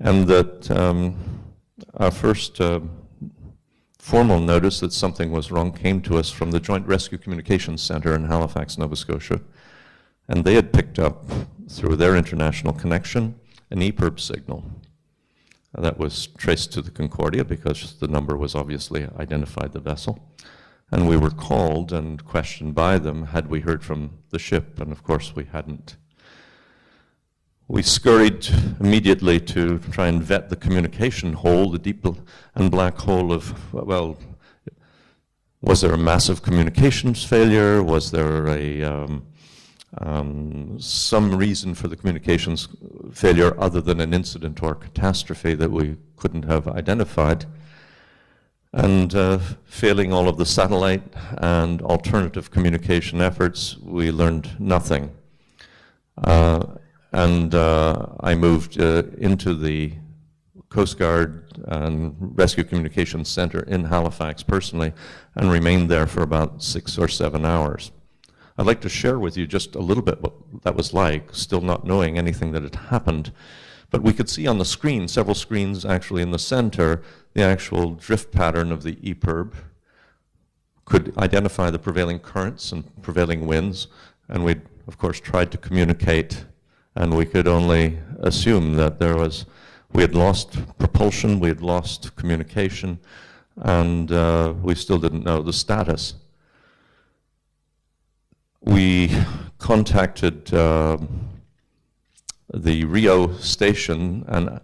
and that our first formal notice that something was wrong came to us from the Joint Rescue Communications Center in Halifax, Nova Scotia, and they had picked up, through their international connection, an EPIRB signal. That was traced to the Concordia because the number was obviously identified the vessel. And we were called and questioned by them, had we heard from the ship, and of course we hadn't. We scurried immediately to try and vet the communication hole, the deep and black hole of, well, was there a massive communications failure? Was there some reason for the communications failure other than an incident or catastrophe that we couldn't have identified? And failing all of the satellite and alternative communication efforts, we learned nothing. I moved into the Coast Guard and Rescue Communications Center in Halifax personally and remained there for about 6 or 7 hours. I'd like to share with you just a little bit what that was like, still not knowing anything that had happened. But we could see on the screen, several screens actually in the center, the actual drift pattern of the EPIRB, could identify the prevailing currents and prevailing winds, and we of course tried to communicate, and we could only assume that we had lost propulsion, we had lost communication, and we still didn't know the status. We contacted the Rio station and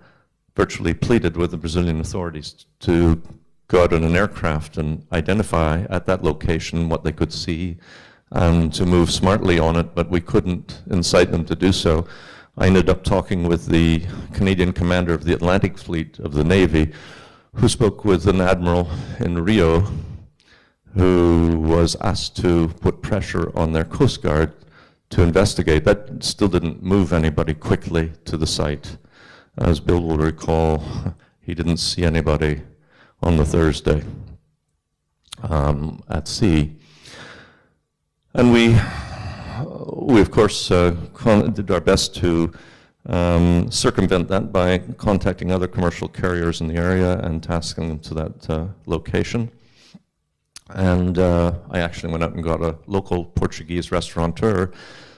virtually pleaded with the Brazilian authorities to go out on an aircraft and identify at that location what they could see and to move smartly on it, but we couldn't incite them to do so. I ended up talking with the Canadian commander of the Atlantic Fleet of the Navy, who spoke with an admiral in Rio, who was asked to put pressure on their Coast Guard to investigate. That still didn't move anybody quickly to the site. As Bill will recall, he didn't see anybody on the Thursday at sea. And we of course did our best to circumvent that by contacting other commercial carriers in the area and tasking them to that location. And I actually went out and got a local Portuguese restaurateur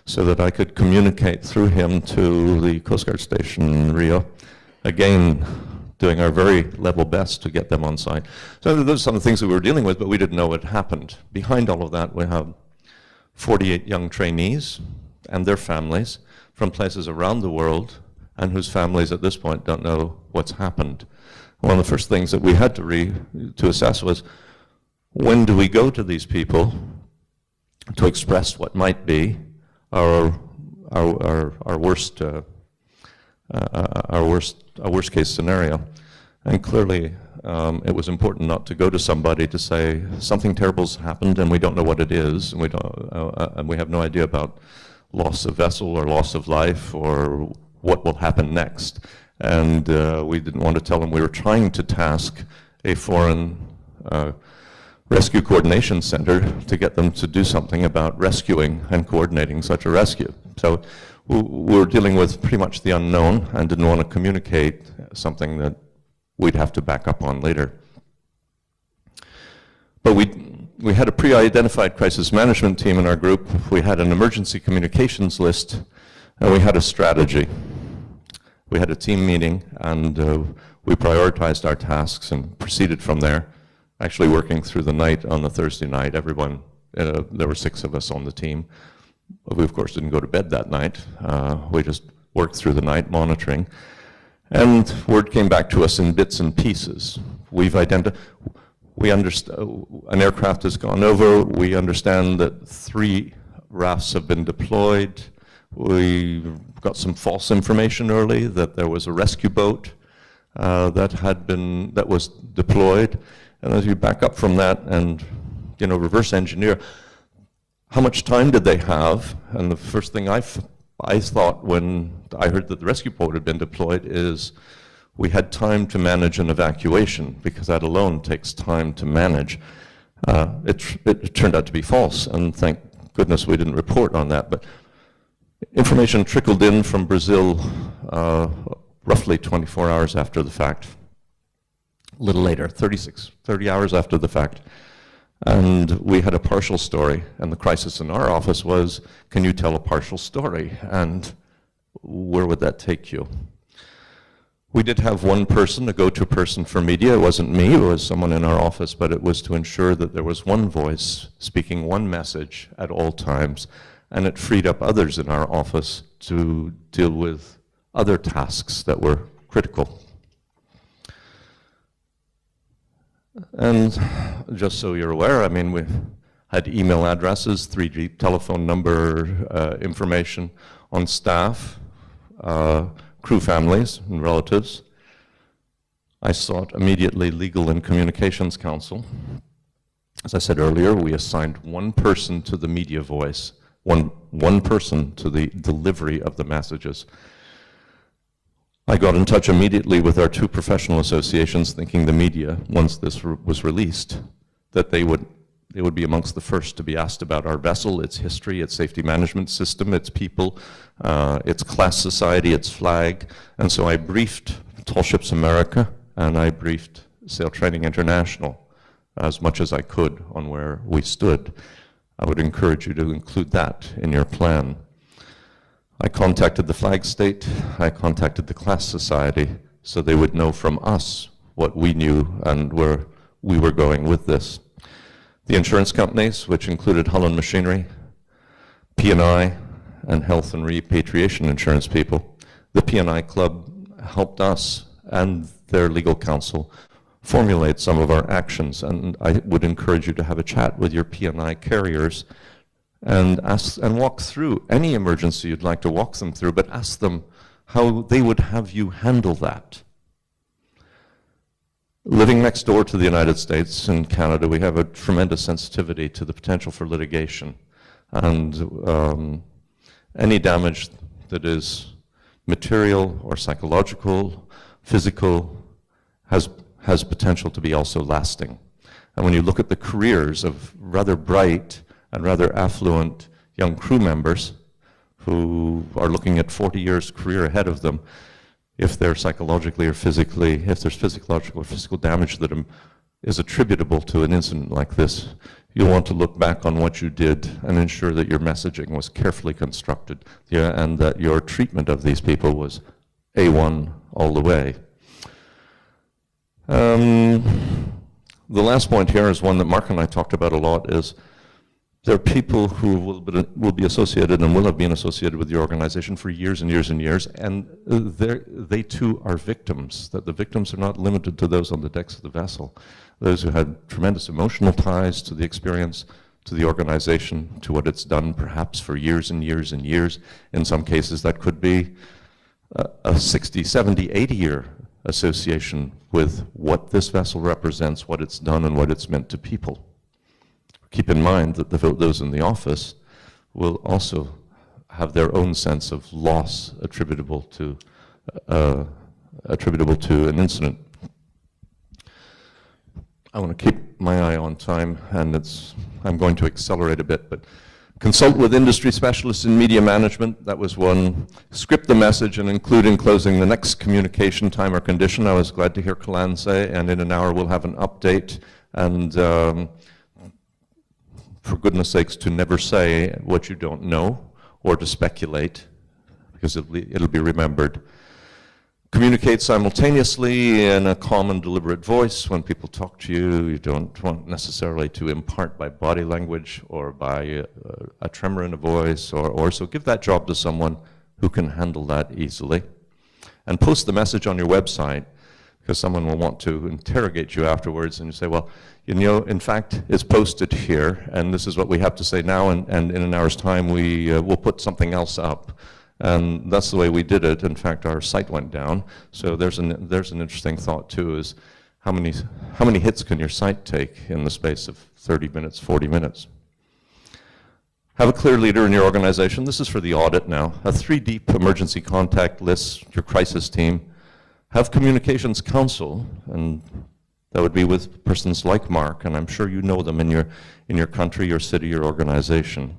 so that I could communicate through him to the Coast Guard station in Rio, again doing our very level best to get them on site. So those are some of the things that we were dealing with, but we didn't know what happened. Behind all of that, we have 48 young trainees and their families from places around the world and whose families at this point don't know what's happened. One of the first things that we had to assess was, when do we go to these people to express what might be our worst case scenario? And clearly, it was important not to go to somebody to say something terrible's happened and we don't know what it is, and we have no idea about loss of vessel or loss of life or what will happen next. And we didn't want to tell them we were trying to task a foreign rescue coordination center to get them to do something about rescuing and coordinating such a rescue. So we were dealing with pretty much the unknown and didn't want to communicate something that we'd have to back up on later. But we had a pre-identified crisis management team in our group. We had an emergency communications list, and we had a strategy. We had a team meeting, and we prioritized our tasks and proceeded from there. Actually working through the night on the Thursday night. Everyone, there were 6 of us on the team. We of course didn't go to bed that night. We just worked through the night monitoring. And word came back to us in bits and pieces. We understand, an aircraft has gone over. We understand that 3 rafts have been deployed. We got some false information early that there was a rescue boat that was deployed. And as you back up from that and reverse engineer, how much time did they have? And the first thing I thought when I heard that the rescue boat had been deployed is we had time to manage an evacuation, because that alone takes time to manage. It turned out to be false, and thank goodness we didn't report on that. But information trickled in from Brazil roughly 24 hours after the fact, a little later, 30 hours after the fact, and we had a partial story, and the crisis in our office was, can you tell a partial story? And where would that take you? We did have one person, a go-to person for media. It wasn't me, it was someone in our office, but it was to ensure that there was one voice speaking one message at all times, and it freed up others in our office to deal with other tasks that were critical. And just so you're aware, I mean, we had email addresses, 3G telephone number information on staff, crew families and relatives. I sought immediately legal and communications counsel. As I said earlier, we assigned one person to the media voice, one person to the delivery of the messages. I got in touch immediately with our two professional associations, thinking the media, once this was released, that they would be amongst the first to be asked about our vessel, its history, its safety management system, its people, its class society, its flag. And so I briefed Tall Ships America and I briefed Sail Training International as much as I could on where we stood. I would encourage you to include that in your plan. I contacted the flag state, I contacted the class society, so they would know from us what we knew and where we were going with this. The insurance companies, which included Hull and Machinery, P&I, and health and repatriation insurance people. The P&I Club helped us and their legal counsel formulate some of our actions, and I would encourage you to have a chat with your P&I carriers and walk through any emergency you'd like to walk them through, but ask them how they would have you handle that. Living next door to the United States and Canada, we have a tremendous sensitivity to the potential for litigation. And any damage that is material or psychological, physical, has potential to be also lasting. And when you look at the careers of rather bright and rather affluent young crew members who are looking at 40 years career ahead of them, if they're psychologically or physically, if there's physiological or physical damage that is attributable to an incident like this, you'll want to look back on what you did and ensure that your messaging was carefully constructed, and that your treatment of these people was A1 all the way. The last point here is one that Mark and I talked about a lot, is there are people who will be associated and will have been associated with your organization for years and years and years, and they too are victims, that the victims are not limited to those on the decks of the vessel. Those who had tremendous emotional ties to the experience, to the organization, to what it's done perhaps for years and years and years. In some cases that could be a 60, 70, 80-year association with what this vessel represents, what it's done, and what it's meant to people. Keep in mind that those in the office will also have their own sense of loss attributable to an incident. I want to keep my eye on time, and I'm going to accelerate a bit, but consult with industry specialists in media management, that was one. Script the message and include in closing the next communication time or condition. I was glad to hear Kalan say, and in an hour we'll have an update, and for goodness sakes, to never say what you don't know or to speculate, because it'll be remembered. Communicate simultaneously in a calm and deliberate voice. When people talk to you, you don't want necessarily to impart by body language or by a tremor in a voice, or so give that job to someone who can handle that easily. And post the message on your website, because someone will want to interrogate you afterwards, and you say, well, you know, in fact, it's posted here, and this is what we have to say now, and in an hour's time we'll put something else up. And that's the way we did it. In fact, our site went down. So there's an interesting thought too, is how many hits can your site take in the space of 30 minutes, 40 minutes? Have a clear leader in your organization. This is for the audit now. A 3-deep emergency contact list, your crisis team. Have communications counsel, and that would be with persons like Mark, and I'm sure you know them in your country, your city, your organization.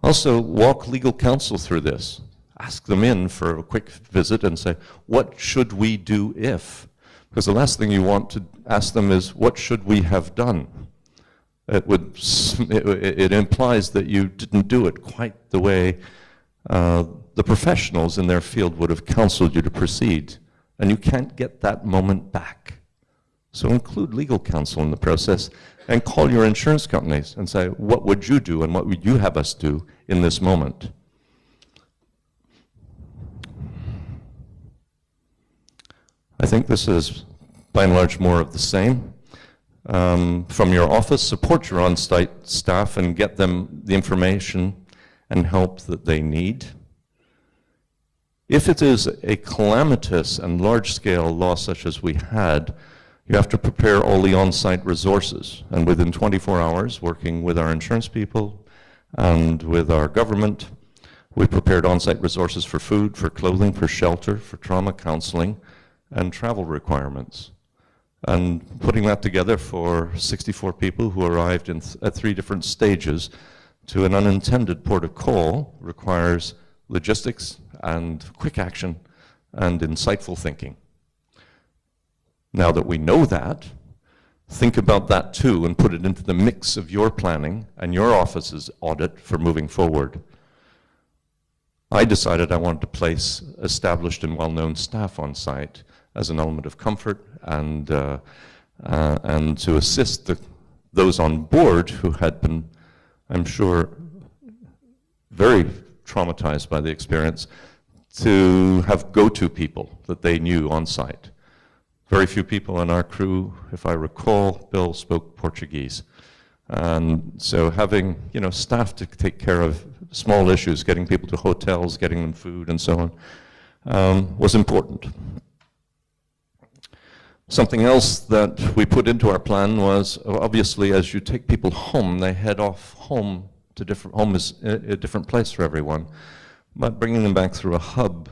Also, walk legal counsel through this. ask them in for a quick visit and say, what should we do if? Because the last thing you want to ask them is, what should we have done? It implies that you didn't do it quite the way the professionals in their field would have counseled you to proceed, and you can't get that moment back. So include legal counsel in the process and call your insurance companies and say, what would you do and what would you have us do in this moment? I think this is, by and large, more of the same. From your office, support your on-site staff and get them the information and help that they need. If it is a calamitous and large-scale loss such as we had, you have to prepare all the on-site resources. And within 24 hours, working with our insurance people and with our government, we prepared on-site resources for food, for clothing, for shelter, for trauma counseling, and travel requirements. And putting that together for 64 people who arrived at 3 different stages to an unintended port of call requires logistics and quick action and insightful thinking. Now that we know that, think about that too and put it into the mix of your planning and your office's audit for moving forward. I decided I wanted to place established and well-known staff on site as an element of comfort and to assist those on board who had been, I'm sure, very traumatized by the experience, to have go-to people that they knew on site. Very few people on our crew, if I recall, Bill spoke Portuguese. And so having, staff to take care of small issues, getting people to hotels, getting them food and so on, was important. Something else that we put into our plan was, obviously, as you take people home, they head off home to different, home is a different place for everyone. But bringing them back through a hub,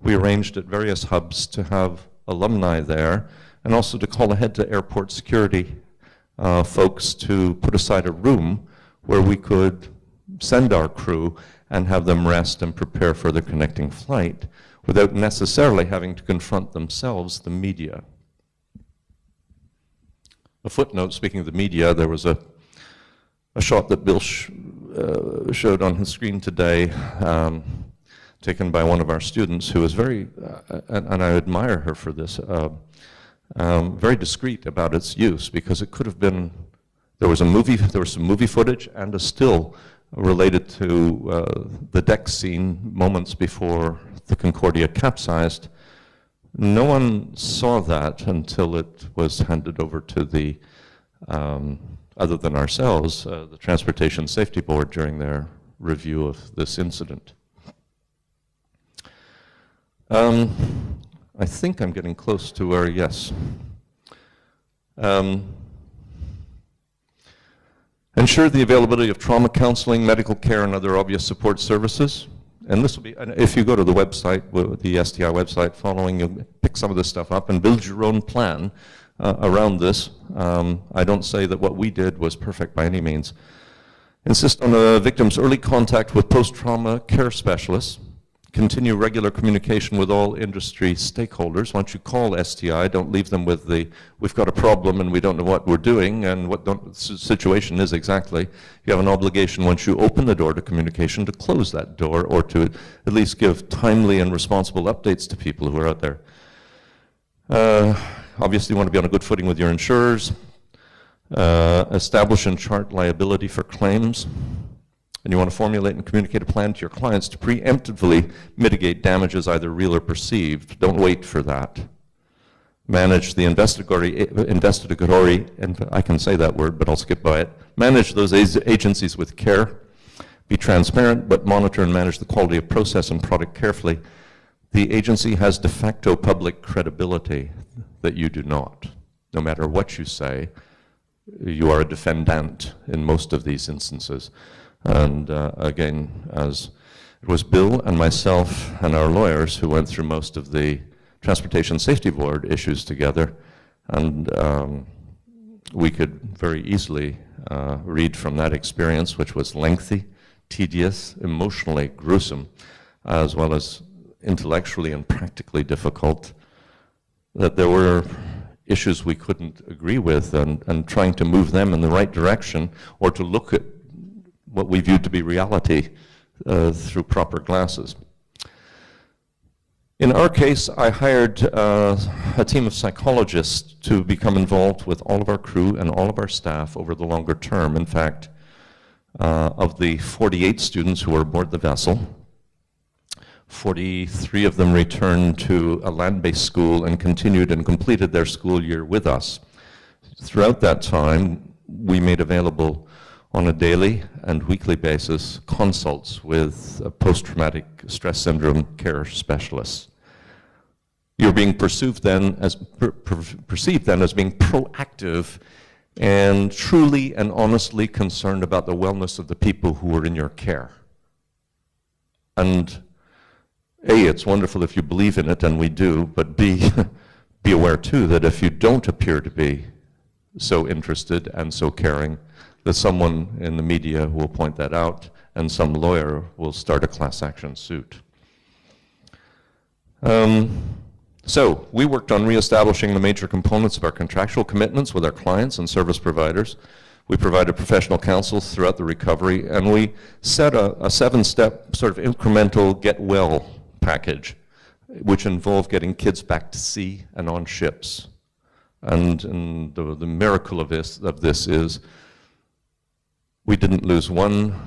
we arranged at various hubs to have alumni there, and also to call ahead to airport security folks to put aside a room where we could send our crew and have them rest and prepare for their connecting flight without necessarily having to confront themselves, the media. A footnote, speaking of the media, there was a shot that Bill showed on his screen today, taken by one of our students who was very, and I admire her for this, very discreet about its use, because it could have been, there was some movie footage and a still related to the deck scene moments before the Concordia capsized. No one saw that until it was handed over to the, other than ourselves, the Transportation Safety Board during their review of this incident. I think I'm getting close to where, yes. Ensure the availability of trauma counseling, medical care, and other obvious support services. And this will be, if you go to the website, the STI website following, you'll pick some of this stuff up and build your own plan around this. I don't say that what we did was perfect by any means. Insist on a victim's early contact with post-trauma care specialists. Continue regular communication with all industry stakeholders. Once you call STI, don't leave them with the, we've got a problem and we don't know what we're doing and what the situation is exactly. You have an obligation once you open the door to communication to close that door, or to at least give timely and responsible updates to people who are out there. Obviously you want to be on a good footing with your insurers. Establish and chart liability for claims. And you want to formulate and communicate a plan to your clients to preemptively mitigate damages, either real or perceived. Don't wait for that. Manage the investigatory, and I can say that word, but I'll skip by it. Manage those agencies with care. Be transparent, but monitor and manage the quality of process and product carefully. The agency has de facto public credibility that you do not. No matter what you say, you are a defendant in most of these instances. And again, as it was Bill and myself and our lawyers who went through most of the Transportation Safety Board issues together, and we could very easily read from that experience, which was lengthy, tedious, emotionally gruesome, as well as intellectually and practically difficult, that there were issues we couldn't agree with, and trying to move them in the right direction, or to look at what we viewed to be reality through proper glasses. In our case, I hired a team of psychologists to become involved with all of our crew and all of our staff over the longer term. In fact, of the 48 students who were aboard the vessel, 43 of them returned to a land-based school and continued and completed their school year with us. Throughout that time, we made available on a daily and weekly basis consults with post-traumatic stress syndrome care specialists. You're being perceived then as being proactive and truly and honestly concerned about the wellness of the people who are in your care. And A, it's wonderful if you believe in it, and we do, but B, be aware too that if you don't appear to be so interested and so caring, that someone in the media will point that out and some lawyer will start a class action suit. So we worked on reestablishing the major components of our contractual commitments with our clients and service providers. We provided professional counsel throughout the recovery, and we set a 7-step sort of incremental get well package, which involved getting kids back to sea and on ships. And the miracle of this is we didn't lose one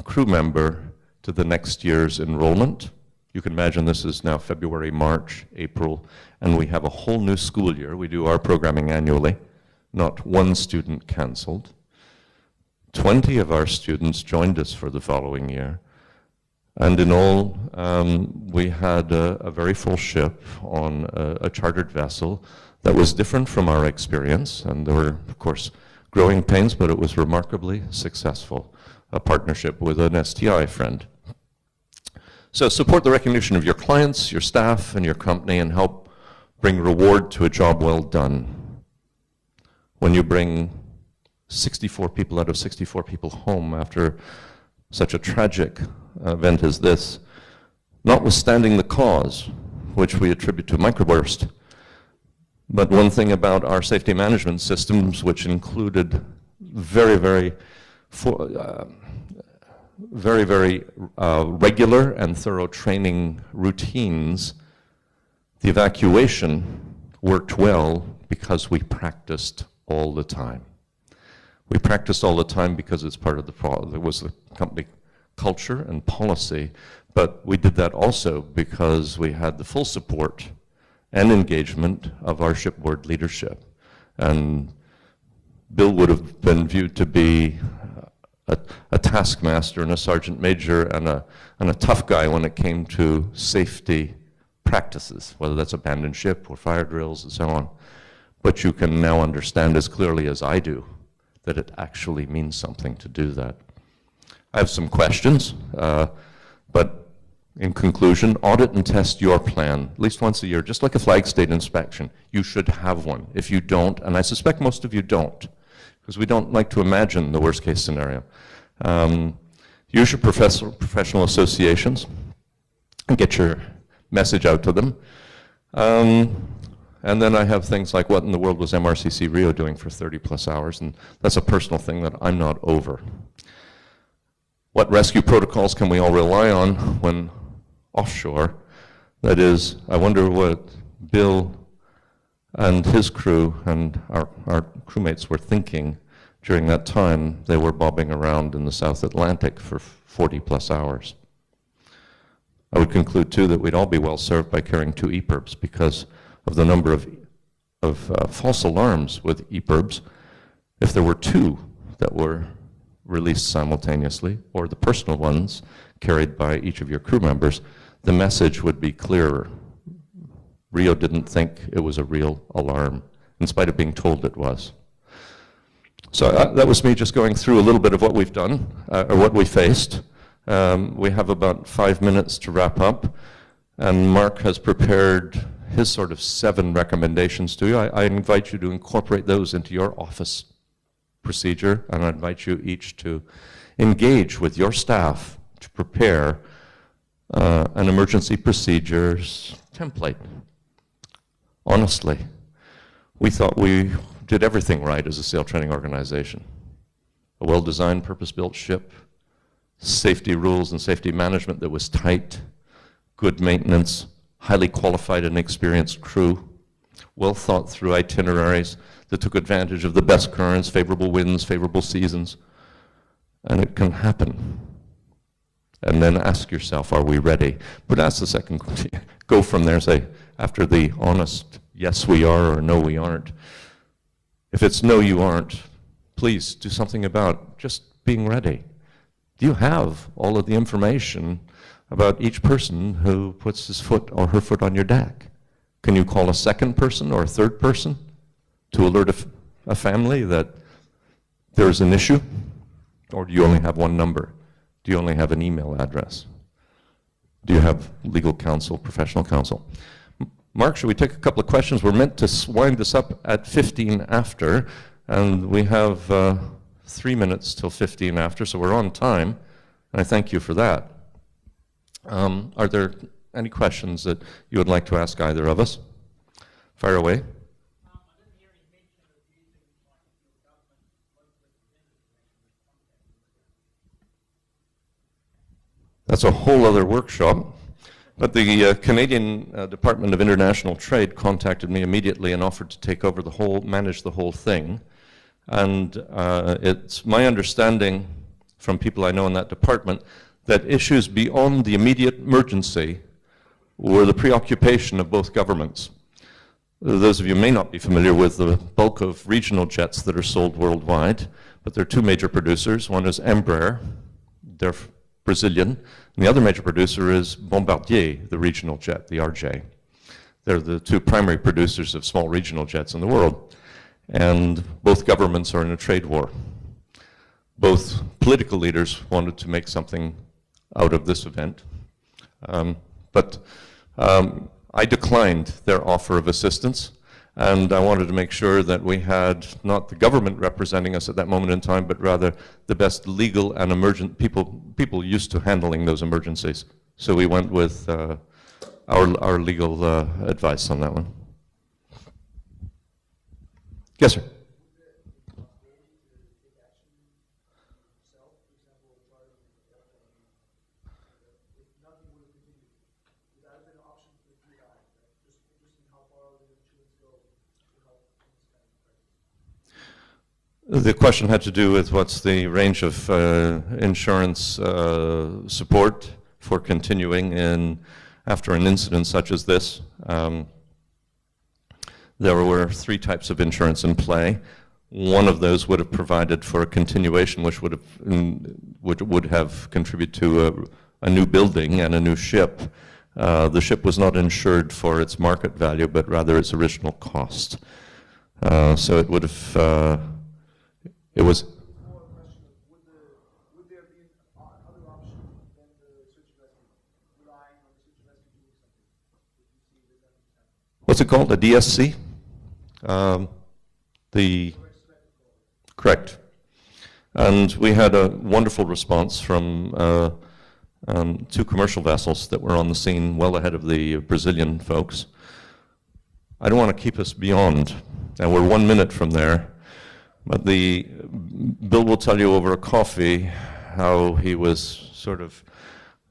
crew member to the next year's enrollment. You can imagine this is now February, March, April, and we have a whole new school year. We do our programming annually. Not one student canceled. 20 of our students joined us for the following year. And in all, we had a very full ship on a chartered vessel that was different from our experience. And there were, of course, growing pains, but it was remarkably successful. A partnership with an STI friend. So support the recognition of your clients, your staff, and your company, and help bring reward to a job well done. When you bring 64 people out of 64 people home after such a tragic event as this, notwithstanding the cause, which we attribute to microburst, but one thing about our safety management systems, which included very regular and thorough training routines, the evacuation worked well because we practiced all the time. We practiced all the time because it's part of it was the company culture and policy, but we did that also because we had the full support and engagement of our shipboard leadership. And Bill would have been viewed to be a taskmaster and a sergeant major and a tough guy when it came to safety practices, whether that's abandoned ship or fire drills and so on. But you can now understand as clearly as I do that it actually means something to do that. I have some questions, but in conclusion, audit and test your plan at least once a year, just like a flag state inspection. You should have one. If you don't, and I suspect most of you don't, because we don't like to imagine the worst case scenario. Use your professional associations and get your message out to them. And then I have things like, what in the world was MRCC Rio doing for 30 plus hours? And that's a personal thing that I'm not over. What rescue protocols can we all rely on when offshore? That is, I wonder what Bill and his crew and our crewmates were thinking during that time they were bobbing around in the South Atlantic for 40 plus hours. I would conclude too that we'd all be well served by carrying 2 EPIRBs because of the number of false alarms with EPIRBs. If there were 2 that were released simultaneously, or the personal ones carried by each of your crew members, the message would be clearer. Rio didn't think it was a real alarm, in spite of being told it was. So that was me just going through a little bit of what we've done, or what we faced. We have about 5 minutes to wrap up, and Mark has prepared his sort of 7 recommendations to you. I invite you to incorporate those into your office procedure, and I invite you each to engage with your staff to prepare an emergency procedures template. Honestly, we thought we did everything right as a sail training organization. A well-designed, purpose-built ship, safety rules and safety management that was tight, good maintenance, highly qualified and experienced crew, well thought through itineraries that took advantage of the best currents, favorable winds, favorable seasons. And it can happen. And then ask yourself, are we ready? But that's the second question. Go from there and say, after the honest, yes we are or no we aren't. If it's no you aren't, please do something about just being ready. Do you have all of the information about each person who puts his foot or her foot on your deck? Can you call a second person or a third person to alert a family that there's an issue? Or do you only have one number? Do you only have an email address? Do you have legal counsel, professional counsel? Mark, should we take a couple of questions? We're meant to wind this up at 15 after, and we have 3 minutes till 15 after, so we're on time, and I thank you for that. Are there any questions that you would like to ask either of us? Fire away. That's a whole other workshop. But the Canadian Department of International Trade contacted me immediately and offered to take over manage the whole thing. And it's my understanding from people I know in that department that issues beyond the immediate emergency were the preoccupation of both governments. Those of you may not be familiar with the bulk of regional jets that are sold worldwide, but there are two major producers. One is Embraer, they're Brazilian, and the other major producer is Bombardier, the regional jet, the RJ. They're the two primary producers of small regional jets in the world. And both governments are in a trade war. Both political leaders wanted to make something out of this event. But I declined their offer of assistance, and I wanted to make sure that we had not the government representing us at that moment in time, but rather the best legal and emergent people used to handling those emergencies. So we went with our legal advice on that one. Yes, sir. The question had to do with what's the range of insurance support for continuing after an incident such as this. There were three types of insurance in play. One of those would have provided for a continuation, which would have contributed to a new building and a new ship. The ship was not insured for its market value, but rather its original cost. So it would have. It was. Would there be other option than the search and rescue, relying on the search and rescue doing something? Would you see this? What's it called? A DSC? Correct. And we had a wonderful response from two commercial vessels that were on the scene well ahead of the Brazilian folks. I don't want to keep us beyond, and we're 1 minute from there. But Bill will tell you over a coffee how he was sort of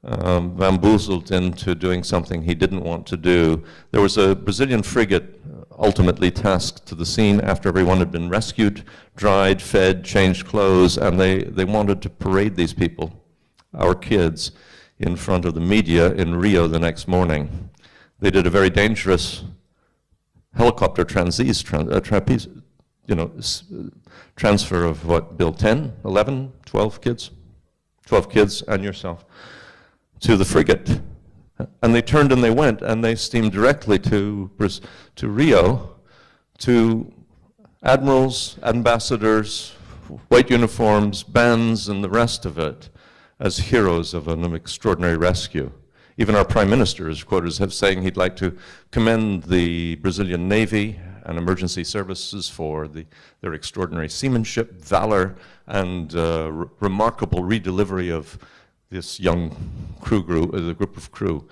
bamboozled into doing something he didn't want to do. There was a Brazilian frigate ultimately tasked to the scene after everyone had been rescued, dried, fed, changed clothes, and they wanted to parade these people, our kids, in front of the media in Rio the next morning. They did a very dangerous helicopter trapeze, transfer of what, Bill, 10, 11, 12 kids? 12 kids and yourself to the frigate. And they turned and they went and they steamed directly to Rio, to admirals, ambassadors, white uniforms, bands, and the rest of it as heroes of an extraordinary rescue. Even our prime minister is quoted as saying he'd like to commend the Brazilian Navy and emergency services for their extraordinary seamanship, valor, and remarkable redelivery of this young the group of crew.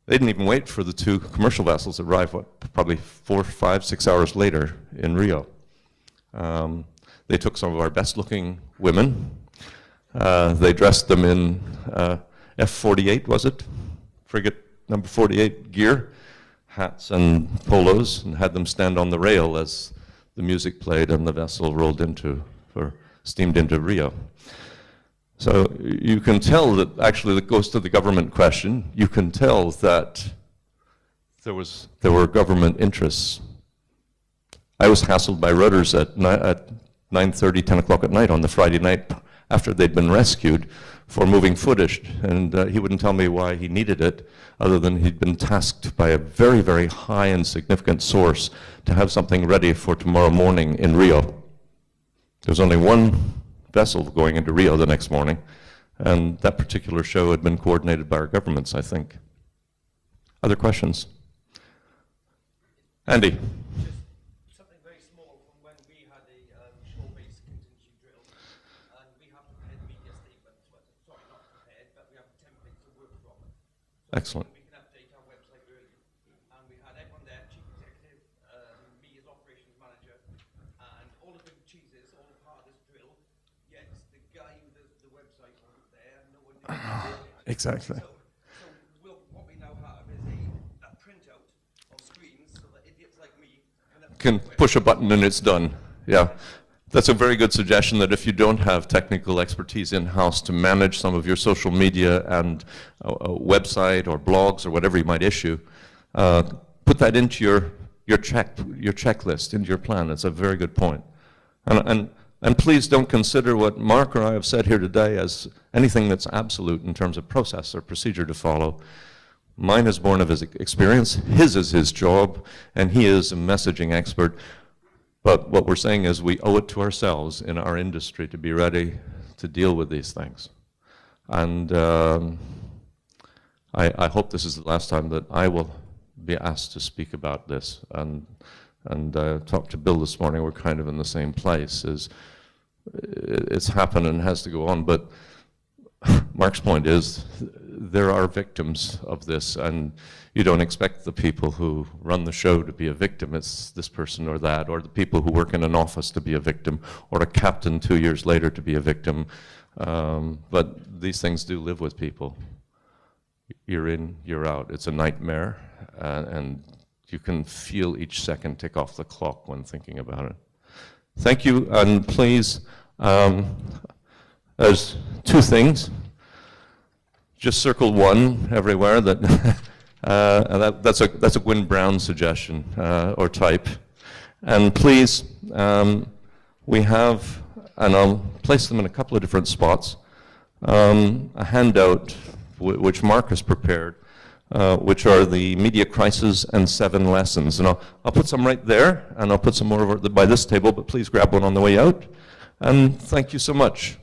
They didn't even wait for the 2 commercial vessels to arrive, probably 4, 5, 6 hours later in Rio. They took some of our best-looking women. They dressed them in F-48, was it? Frigate number 48 gear, hats and polos, and had them stand on the rail as the music played and the vessel rolled steamed into Rio. So you can tell that, actually, that goes to the government question. You can tell that there were government interests. I was hassled by Reuters at 9:30, 10 o'clock at night on the Friday night after they'd been rescued for moving footage, and he wouldn't tell me why he needed it, other than he'd been tasked by a very, very high and significant source to have something ready for tomorrow morning in Rio. There was only one vessel going into Rio the next morning, and that particular show had been coordinated by our governments, I think. Other questions? Andy? Just something very small from when we had a shore-based contingency drill, and we have prepared media statements, sorry, not prepared, but we have templates to work from. So Excellent. we can update our website early. And we had everyone there, chief executive, me as operations manager, and all the big cheeses, all part of this drill. Yet the guy who does the website wasn't there, no one knew. Exactly. So what we now have is a printout of screens so that idiots like me Can push a button and it's done. Yeah. That's a very good suggestion, that if you don't have technical expertise in-house to manage some of your social media and a website or blogs or whatever you might issue, put that into your checklist, into your plan. It's a very good point. And please don't consider what Mark or I have said here today as anything that's absolute in terms of process or procedure to follow. Mine is born of his experience, his is his job, and he is a messaging expert. But what we're saying is we owe it to ourselves in our industry to be ready to deal with these things. And I hope this is the last time that I will be asked to speak about this. And I talked to Bill this morning, we're kind of in the same place. It's happened and has to go on, but Mark's point is there are victims of this, and you don't expect the people who run the show to be a victim. It's this person or that, or the people who work in an office to be a victim, or a captain 2 years later to be a victim. But these things do live with people. You're in, you're out. It's a nightmare, and you can feel each second tick off the clock when thinking about it. Thank you, and please, there's 2 things. Just circle 1 everywhere. That's a Gwyn Brown suggestion or type. And please, we have, and I'll place them in a couple of different spots, a handout which Mark has prepared, which are the media crisis and 7 lessons. And I'll put some right there, and I'll put some more over by this table, but please grab one on the way out. And thank you so much.